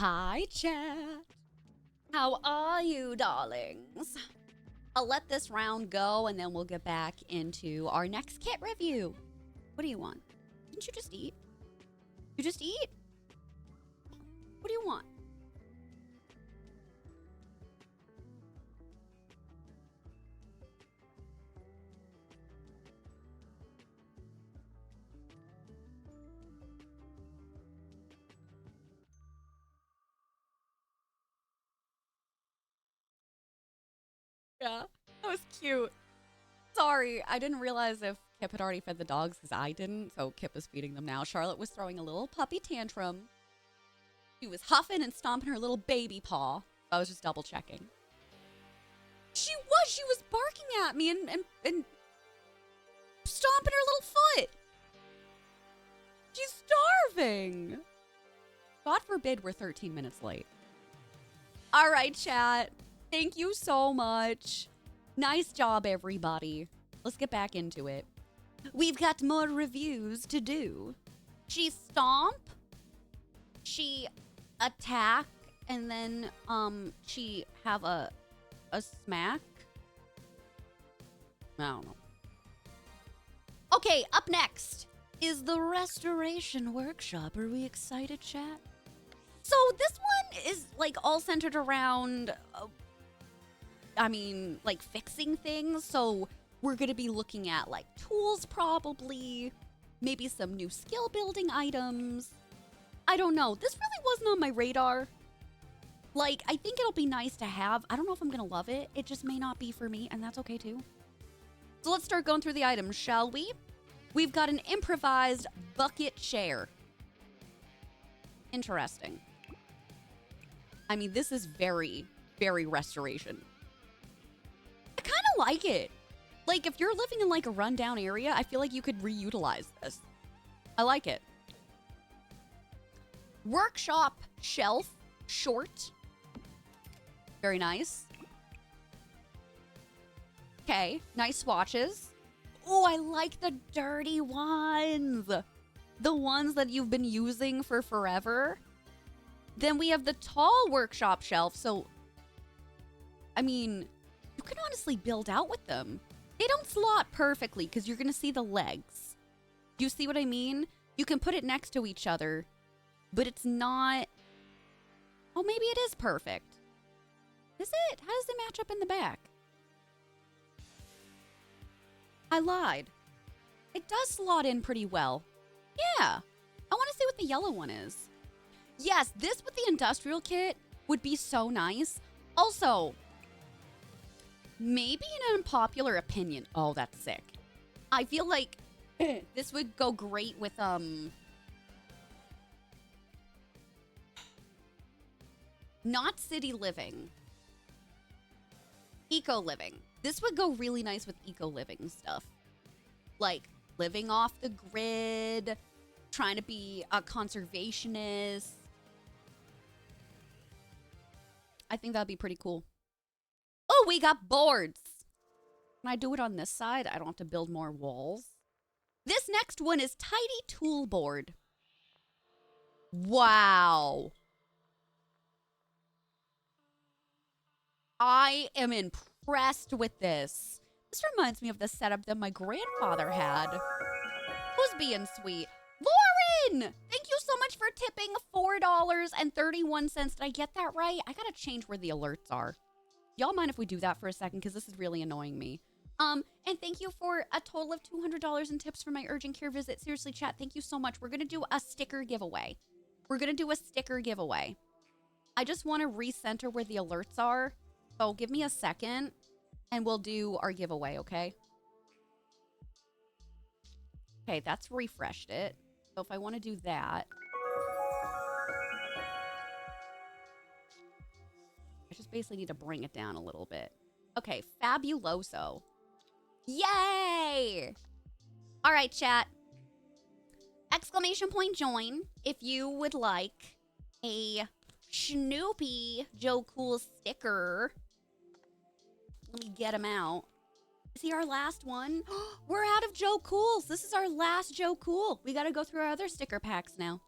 Hi, chat. How are you, darlings? I'll let this round go and then we'll get back into our next kit review. What do you want? Didn't you just eat? You just eat? What do you want? Yeah, that was cute. Sorry, I didn't realize if Kip had already fed the dogs because I didn't, so Kip is feeding them now. Charlotte was throwing a little puppy tantrum. She was huffing and stomping her little baby paw. I was just double checking. She was barking at me and stomping her little foot. She's starving. God forbid we're 13 minutes late. All right, chat. Thank you so much. Nice job, everybody. Let's get back into it. We've got more reviews to do. She stomp, she attack, and then she have a smack. I don't know. Okay, up next is the restoration workshop. Are we excited, chat? So this one is like all centered around like fixing things. So we're going to be looking at like tools probably, maybe some new skill building items. I don't know. This really wasn't on my radar. Like, I think it'll be nice to have. I don't know if I'm going to love it. It just may not be for me, and that's okay too. So let's start going through the items, shall we? We've got an improvised bucket chair. Interesting. I mean, this is very, very restoration. I kind of like it. Like, if you're living in like a rundown area, I feel like you could reutilize this. I like it. Workshop shelf, short. Very nice. Okay, nice swatches. Oh, I like the dirty ones. The ones that you've been using for forever. Then we have the tall workshop shelf. So, I mean, you can honestly build out with them. They don't slot perfectly because you're going to see the legs. Do you see what I mean? You can put it next to each other, but it's not... Oh, maybe it is perfect. Is it? How does it match up in the back? I lied. It does slot in pretty well. Yeah. I want to see what the yellow one is. Yes, this with the industrial kit would be so nice. Also, maybe an unpopular opinion. Oh, that's sick. I feel like this would go great with, Not city living. Eco living. This would go really nice with eco living stuff. Like living off the grid, trying to be a conservationist. I think that'd be pretty cool. Oh, we got boards. Can I do it on this side? I don't have to build more walls. This next one is Tidy Tool Board. Wow. I am impressed with this. This reminds me of the setup that my grandfather had. Who's being sweet? Lauren! Thank you so much for tipping $4.31. Did I get that right? I gotta change where the alerts are. Y'all mind if we do that for a second? Because this is really annoying me. And thank you for a total of $200 in tips for my urgent care visit. Seriously, chat, thank you so much. We're gonna do a sticker giveaway. I just want to recenter where the alerts are. So give me a second and we'll do our giveaway, okay? Okay, that's refreshed it. So if I want to do that, I just basically need to bring it down a little bit. Okay, fabuloso. Yay! All right, chat. Exclamation point join if you would like a Snoopy Joe Cool sticker. Let me get him out. Is he our last one? We're out of Joe Cools. This is our last Joe Cool. We got to go through our other sticker packs now.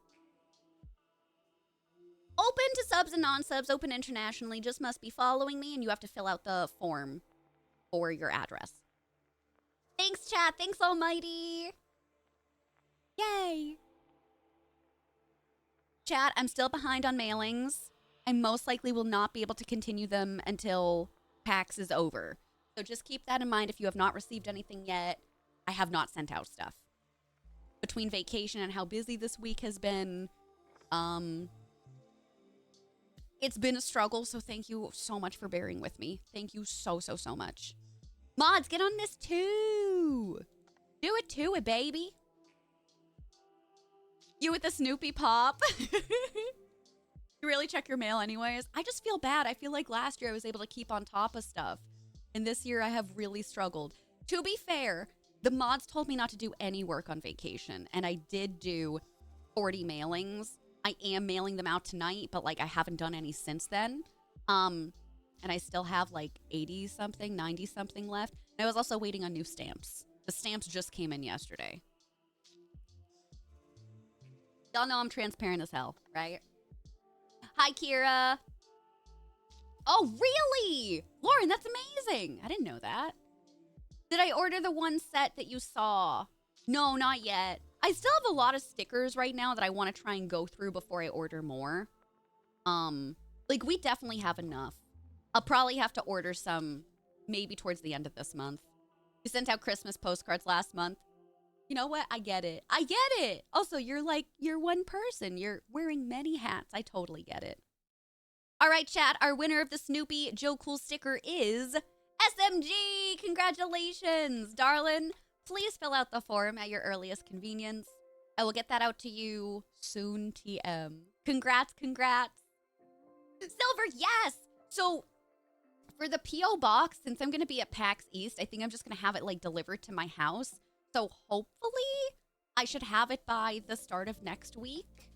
Open to subs and non-subs, open internationally. Just must be following me, and you have to fill out the form for your address. Thanks, chat. Thanks, almighty. Yay. Chat, I'm still behind on mailings. I most likely will not be able to continue them until PAX is over. So just keep that in mind if you have not received anything yet. I have not sent out stuff. Between vacation and how busy this week has been, it's been a struggle, so thank you so much for bearing with me. Thank you so much. Mods, get on this too. Do it to it, baby. You with the Snoopy pop. You really check your mail anyways. I just feel bad. I feel like last year I was able to keep on top of stuff. And this year I have really struggled. To be fair, the mods told me not to do any work on vacation. And I did do 40 mailings. I am mailing them out tonight, but like I haven't done any since then. And I still have like 80 something, 90 something left. And I was also waiting on new stamps. The stamps just came in yesterday. Y'all know I'm transparent as hell, right? Hi, Kira. Oh, really? Lauren, that's amazing. I didn't know that. Did I order the one set that you saw? No, not yet. I still have a lot of stickers right now that I want to try and go through before I order more. Like, we definitely have enough. I'll probably have to order some maybe towards the end of this month. We sent out Christmas postcards last month. You know what? I get it. I get it. Also, you're one person. You're wearing many hats. I totally get it. All right, chat. Our winner of the Snoopy Joe Cool sticker is SMG. Congratulations, darling. Please fill out the form at your earliest convenience. I will get that out to you soon, TM. Congrats. Silver, yes. So for the P.O. box, since I'm going to be at PAX East, I think I'm just going to have it like delivered to my house. So hopefully I should have it by the start of next week,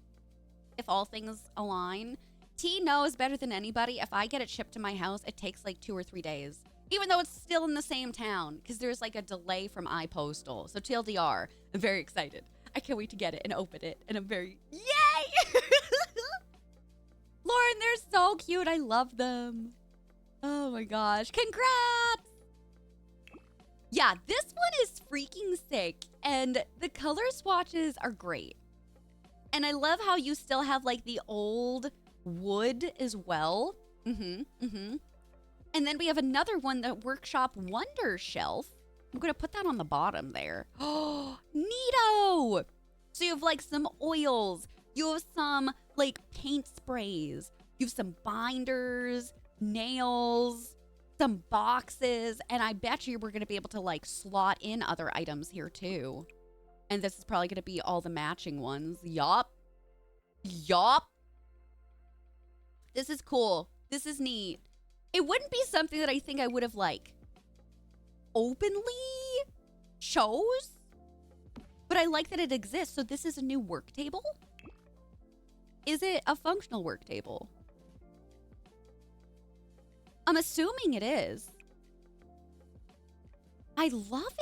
if all things align. T knows better than anybody. If I get it shipped to my house, it takes like 2 or 3 days, even though it's still in the same town, because there's like a delay from iPostal. So TLDR, I'm very excited. I can't wait to get it and open it. And I'm very, yay! Lauren, they're so cute. I love them. Oh my gosh. Congrats! Yeah, this one is freaking sick, and the color swatches are great. And I love how you still have like the old wood as well. And then we have another one, the Workshop Wonder Shelf. I'm gonna put that on the bottom there. Oh, neato! So you have like some oils, you have some like paint sprays, you have some binders, nails, some boxes, and I bet you we're going to be able to like slot in other items here too. And this is probably going to be all the matching ones. Yup. This This is cool. This is neat. It wouldn't be something that I think I would have, like, openly chose. But I like that it exists. So this is a new work table? Is it a functional work table? I'm assuming it is. I love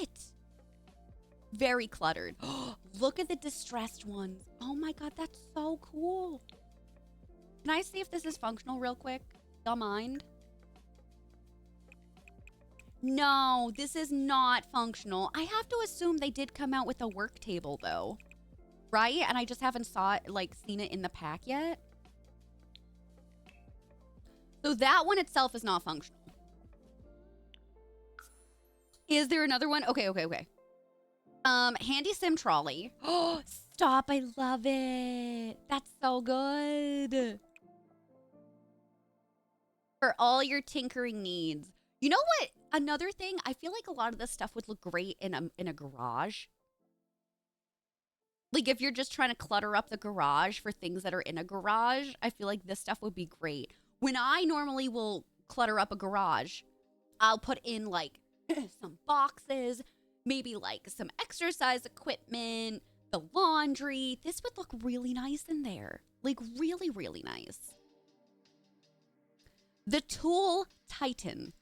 it. Very cluttered. Look at the distressed ones. Oh my God, that's so cool. Can I see if this is functional real quick? Don't mind. No, this is not functional. I have to assume they did come out with a work table though. Right? And I just haven't seen it in the pack yet. So that one itself is not functional. Is there another one? Okay. Handy sim trolley. Oh, stop. I love it. That's so good. For all your tinkering needs. You know what? Another thing, I feel like a lot of this stuff would look great in a garage. Like if you're just trying to clutter up the garage for things that are in a garage, I feel like this stuff would be great. When I normally will clutter up a garage, I'll put in like some boxes, maybe like some exercise equipment, the laundry. This would look really nice in there. Like really, really nice. The Tool Titan.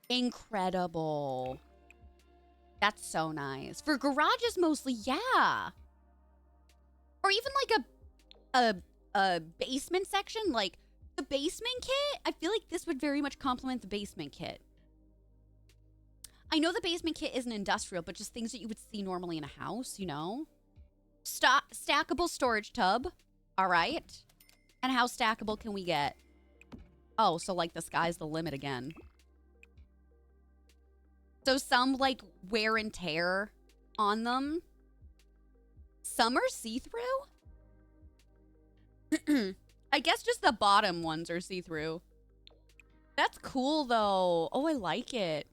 Incredible. That's so nice. For garages mostly, yeah. Or even like a basement section, like the basement kit. I feel like this would very much complement the basement kit. I know the basement kit isn't industrial, but just things that you would see normally in a house, you know? Stackable storage tub. All right. And how stackable can we get? Oh, so like the sky's the limit again. So some like wear and tear on them. Some are see-through? I guess just the bottom ones are see-through. That's cool though. Oh, I like it.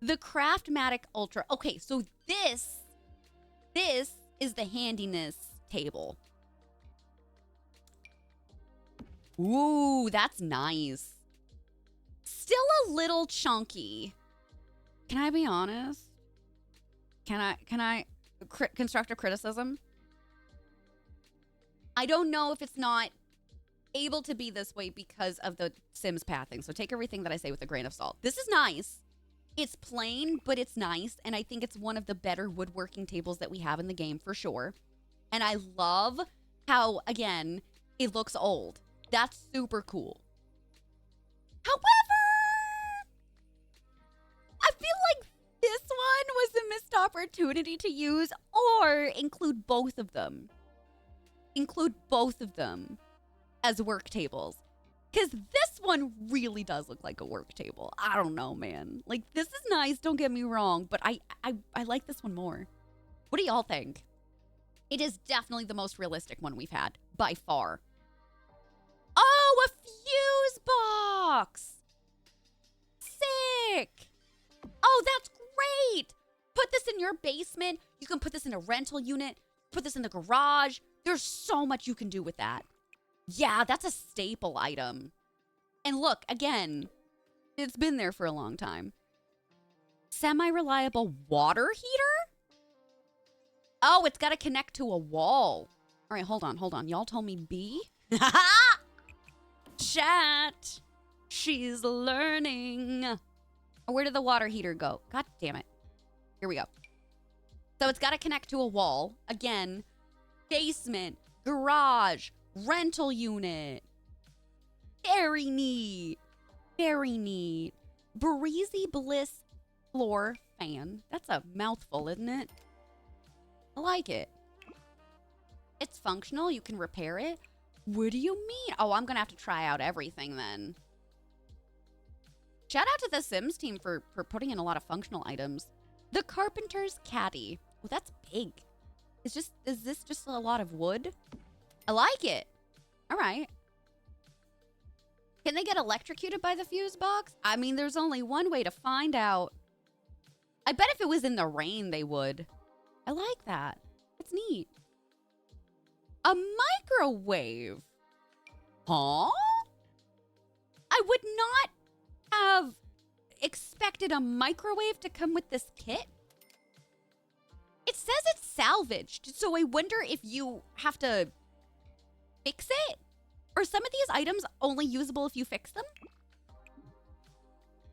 The Craftmatic Ultra. Okay, so this is the handiness table. Ooh, that's nice. Still a little chunky. Can I be honest? Can I constructive criticism? I don't know if it's not able to be this way because of the Sims pathing. So take everything that I say with a grain of salt. This is nice. It's plain, but it's nice. And I think it's one of the better woodworking tables that we have in the game for sure. And I love how, again, it looks old. That's super cool. However, I feel like this one was a missed opportunity to use or include both of them. Include both of them as work tables. Because this one really does look like a work table. I don't know, man. Like, this is nice, don't get me wrong, but I like this one more. What do y'all think? It is definitely the most realistic one we've had, by far. Oh, a fuse box! Sick! Oh, that's great! Put this in your basement. You can put this in a rental unit. Put this in the garage. There's so much you can do with that. Yeah, that's a staple item. And look, again, it's been there for a long time. Semi-reliable water heater? Oh, it's got to connect to a wall. All right, hold on. Y'all told me B? Chat. She's learning. Where did the water heater go? God damn it. Here we go. So it's got to connect to a wall. Again, basement, garage, rental unit. Very neat. Very neat. Breezy Bliss floor fan. That's a mouthful, isn't it? I like it. It's functional. You can repair it. What do you mean? Oh, I'm going to have to try out everything then. Shout out to the Sims team for putting in a lot of functional items. The Carpenter's Caddy. Oh, that's big. Is this just a lot of wood? I like it. All right. Can they get electrocuted by the fuse box? I mean, there's only one way to find out. I bet if it was in the rain, they would. I like that. It's neat. A microwave. Huh? I would not have expected a microwave to come with this kit. It says it's salvaged, so I wonder if you have to fix it? Are some of these items only usable if you fix them?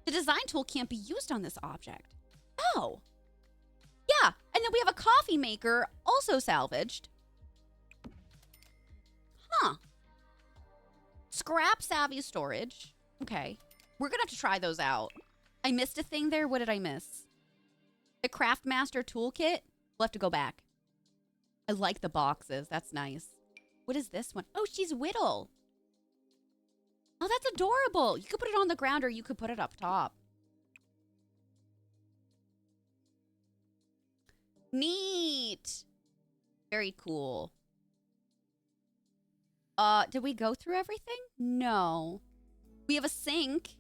The design tool can't be used on this object. Oh. Yeah, and then we have a coffee maker, also salvaged. Huh. Scrap savvy storage. Okay. We're gonna have to try those out. I missed a thing there. What did I miss? The Craftmaster toolkit. We'll have to go back. I like the boxes. That's nice. What is this one? Oh, she's Whittle. Oh, that's adorable. You could put it on the ground or you could put it up top. Neat. Very cool. Did we go through everything? No. We have a sink.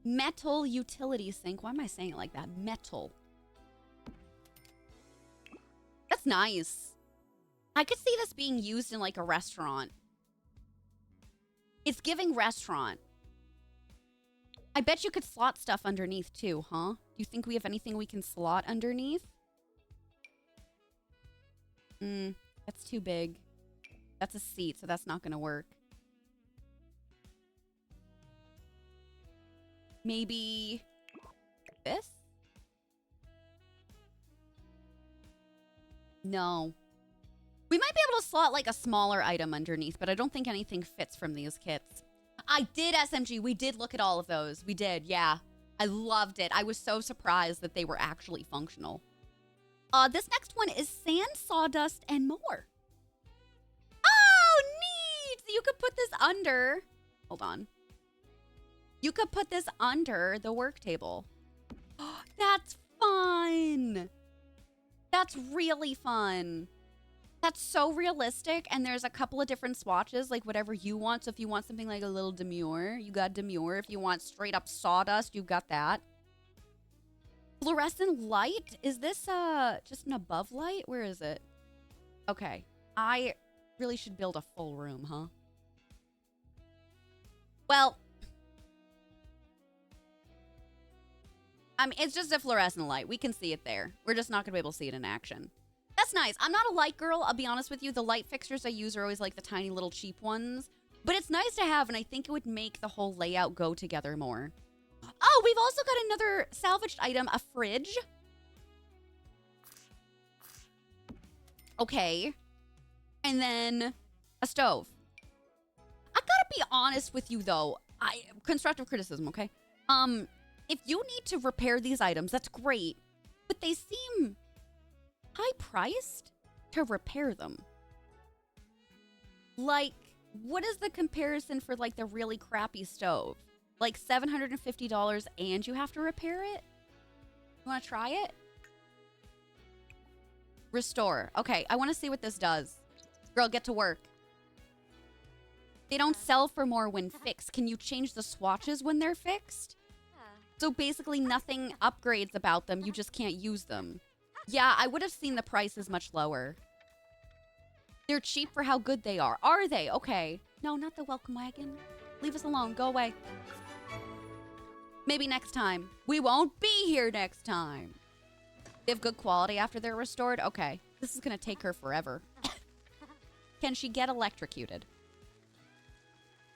Metal utility sink. Why am I saying it like that? Metal. That's nice. I could see this being used in like a restaurant. It's giving restaurant. I bet you could slot stuff underneath too, huh? Do you think we have anything we can slot underneath? That's too big. That's a seat, so that's not gonna work. Maybe this? No. We might be able to slot like a smaller item underneath, but I don't think anything fits from these kits. I did, SMG. We did look at all of those. We did, yeah. I loved it. I was so surprised that they were actually functional. This next one is sand, sawdust, and more. Oh, neat! You could put this under. Hold on. You could put this under the work table. That's fun. That's really fun. That's so realistic, and there's a couple of different swatches, like whatever you want. So if you want something like a little demure, you got demure. If you want straight up sawdust, you've got that. Fluorescent light? Is this just an above light? Where is it? Okay. I really should build a full room, huh? Well, I mean, it's just a fluorescent light. We can see it there. We're just not going to be able to see it in action. That's nice. I'm not a light girl. I'll be honest with you. The light fixtures I use are always like the tiny little cheap ones. But it's nice to have, and I think it would make the whole layout go together more. Oh, we've also got another salvaged item, a fridge. Okay. And then a stove. I gotta be honest with you, though. Constructive criticism, okay? If you need to repair these items, that's great. But they seem high-priced to repair them. Like, what is the comparison for, like, the really crappy stove? Like, $750 and you have to repair it? You want to try it? Restore. Okay, I want to see what this does. Girl, get to work. They don't sell for more when fixed. Can you change the swatches when they're fixed? So basically nothing upgrades about them. You just can't use them. Yeah, I would have seen the prices much lower. They're cheap for how good they are. Are they? Okay. No, not the welcome wagon. Leave us alone. Go away. Maybe next time. We won't be here next time. They have good quality after they're restored? Okay. This is going to take her forever. Can she get electrocuted?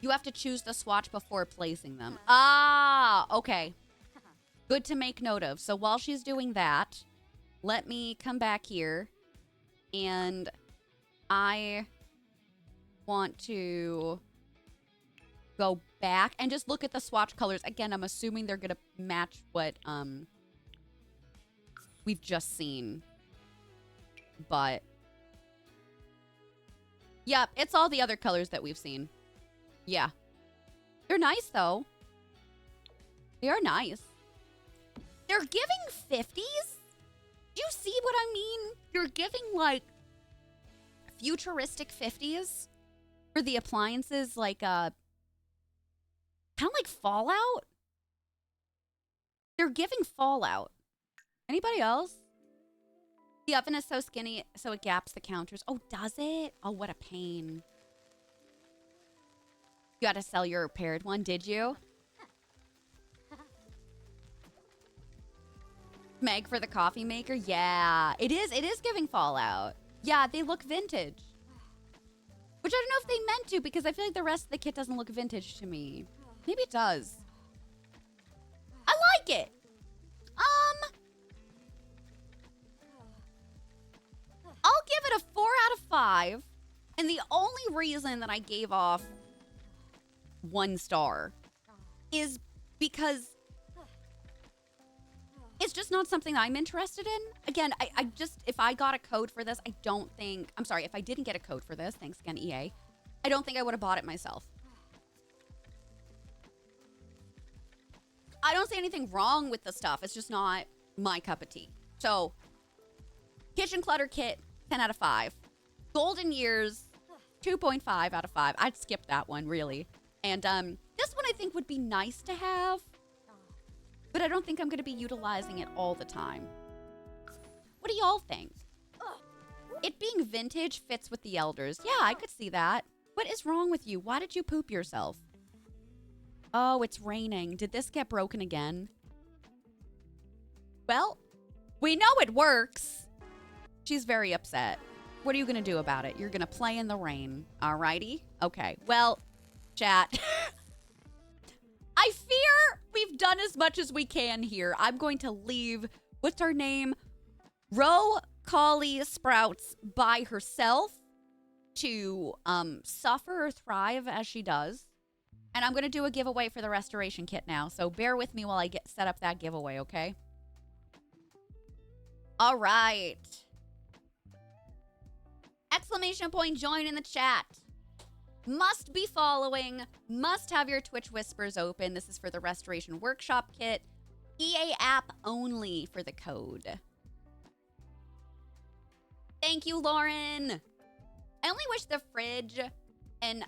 You have to choose the swatch before placing them. Ah, okay. Good to make note of. So while she's doing that, let me come back here. And I want to go back and just look at the swatch colors. Again, I'm assuming they're going to match what we've just seen. But yeah, it's all the other colors that we've seen. Yeah. They're nice, though. They are nice. They're giving 50s? Do you see what I mean? You're giving, like, futuristic 50s for the appliances, like, kind of like Fallout? They're giving Fallout. Anybody else? The oven is so skinny, so it gaps the counters. Oh, does it? Oh, what a pain. You got to sell your repaired one, did you? Meg for the coffee maker? Yeah, it is. It is giving Fallout. Yeah, they look vintage. Which I don't know if they meant to because I feel like the rest of the kit doesn't look vintage to me. Maybe it does. I like it. I'll give it a 4 out of 5. And the only reason that I gave off 1 star is because it's just not something I'm interested in. Again, I just, if I got a code for this, I don't think, I'm sorry, if I didn't get a code for this, thanks again, EA, I don't think I would have bought it myself. I don't see anything wrong with the stuff. It's just not my cup of tea. So, Kitchen Clutter Kit, 10 out of 5. Golden Years, 2.5 out of 5. I'd skip that one, really. And this one I think would be nice to have, but I don't think I'm going to be utilizing it all the time. What do y'all think? It being vintage fits with the elders. Yeah, I could see that. What is wrong with you? Why did you poop yourself? Oh, it's raining. Did this get broken again? Well, we know it works. She's very upset. What are you going to do about it? You're going to play in the rain. Alrighty? Okay. Well, chat. I fear we've done as much as we can here. I'm going to leave, what's her name? Ro Collie Sprouts by herself to suffer or thrive as she does. And I'm going to do a giveaway for the restoration kit now. So bear with me while I get set up that giveaway, okay? All right. Exclamation point join in the chat. Must be following. Must have your Twitch whispers open. This is for the restoration workshop kit. EA app only for the code. Thank you, Lauren. I only wish the fridge and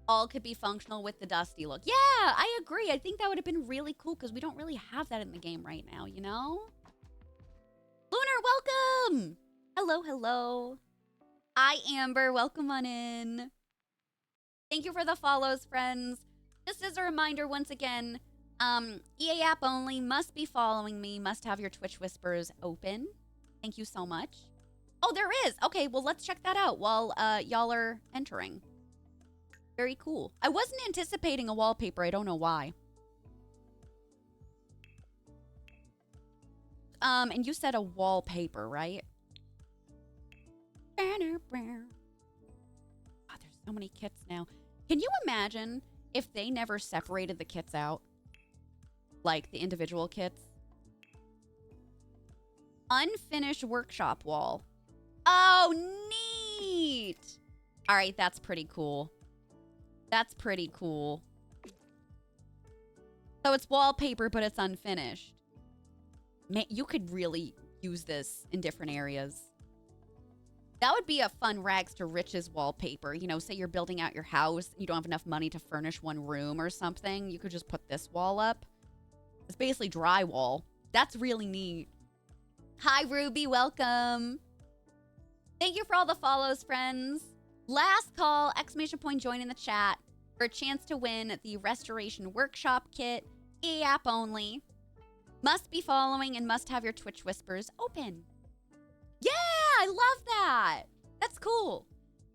all could be functional with the dusty look. Yeah, I agree. I think that would have been really cool because we don't really have that in the game right now, you know? Lunar, welcome. Hello, hello. Hi, Amber. Welcome on in. Thank you for the follows, friends. Just as a reminder, once again, EA app only, must be following me, must have your Twitch whispers open. Thank you so much. Oh, there is. Okay, well, let's check that out while y'all are entering. Very cool. I wasn't anticipating a wallpaper. I don't know why. And you said a wallpaper, right? God, there's so many kits now. Can you imagine if they never separated the kits out? Like the individual kits? Unfinished workshop wall. Oh, neat! All right, that's pretty cool. That's pretty cool. So it's wallpaper, but it's unfinished. Man, you could really use this in different areas. That would be a fun rags to riches wallpaper. You know, say you're building out your house, you don't have enough money to furnish one room or something. You could just put this wall up. It's basically drywall. That's really neat. Hi, Ruby. Welcome. Thank you for all the follows, friends. Last call, exclamation point join in the chat for a chance to win the Restoration Workshop Kit, EA app only. Must be following and must have your Twitch whispers open. Yeah, I love that. That's cool.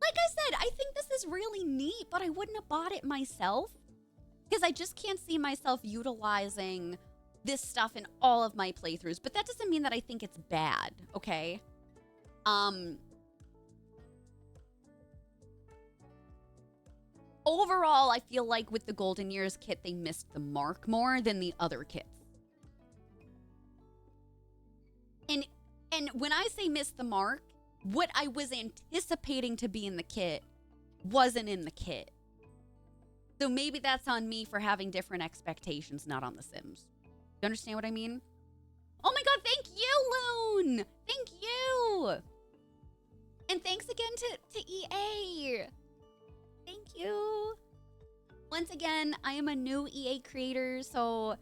Like I said, I think this is really neat, but I wouldn't have bought it myself because I just can't see myself utilizing this stuff in all of my playthroughs. But that doesn't mean that I think it's bad, okay? Overall, I feel like with the Golden Years kit, they missed the mark more than the other kits. And when I say missed the mark, what I was anticipating to be in the kit wasn't in the kit. So maybe that's on me for having different expectations, not on The Sims. You understand what I mean? Oh my god, thank you, Loon! Thank you! And thanks again to EA. Thank you. Once again, I am a new EA creator, so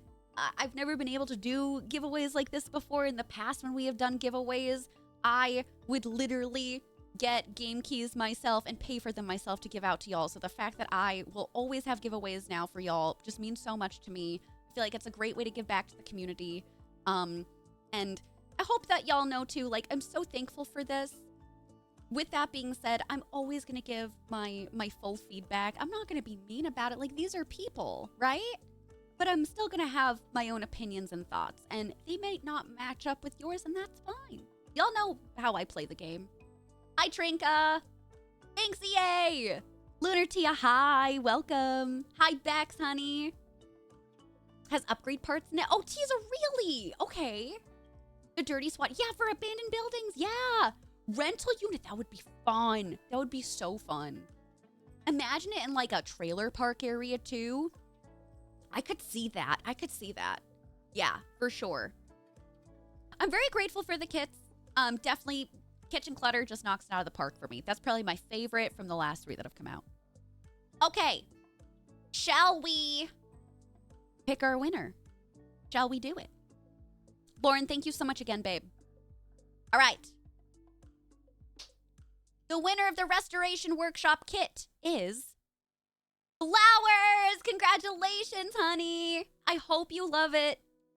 I've never been able to do giveaways like this before. In the past, when we have done giveaways, I would literally get game keys myself and pay for them myself to give out to y'all. So the fact that I will always have giveaways now for y'all just means so much to me. I feel like it's a great way to give back to the community. And I hope that y'all know too, like, I'm so thankful for this. With that being said, I'm always going to give my full feedback. I'm not going to be mean about it. Like, these are people, right? But I'm still going to have my own opinions and thoughts. And they may not match up with yours, and that's fine. Y'all know how I play the game. Hi, Trinka. Thanks, EA. Lunar Tia, hi. Welcome. Hi, Bex, honey. Has upgrade parts now. Oh, Tia's really? Okay. The dirty SWAT. Yeah, for abandoned buildings. Yeah. Rental unit. That would be fun. That would be so fun. Imagine it in like a trailer park area too. I could see that. Yeah, for sure. I'm very grateful for the kits. Definitely Kitchen Clutter just knocks it out of the park for me. That's probably my favorite from the last 3 that have come out. Okay. Shall we pick our winner? Shall we do it? Lauren, thank you so much again, babe. All right. The winner of the Restoration Workshop kit is Flowers. Congratulations, honey. I hope you love it.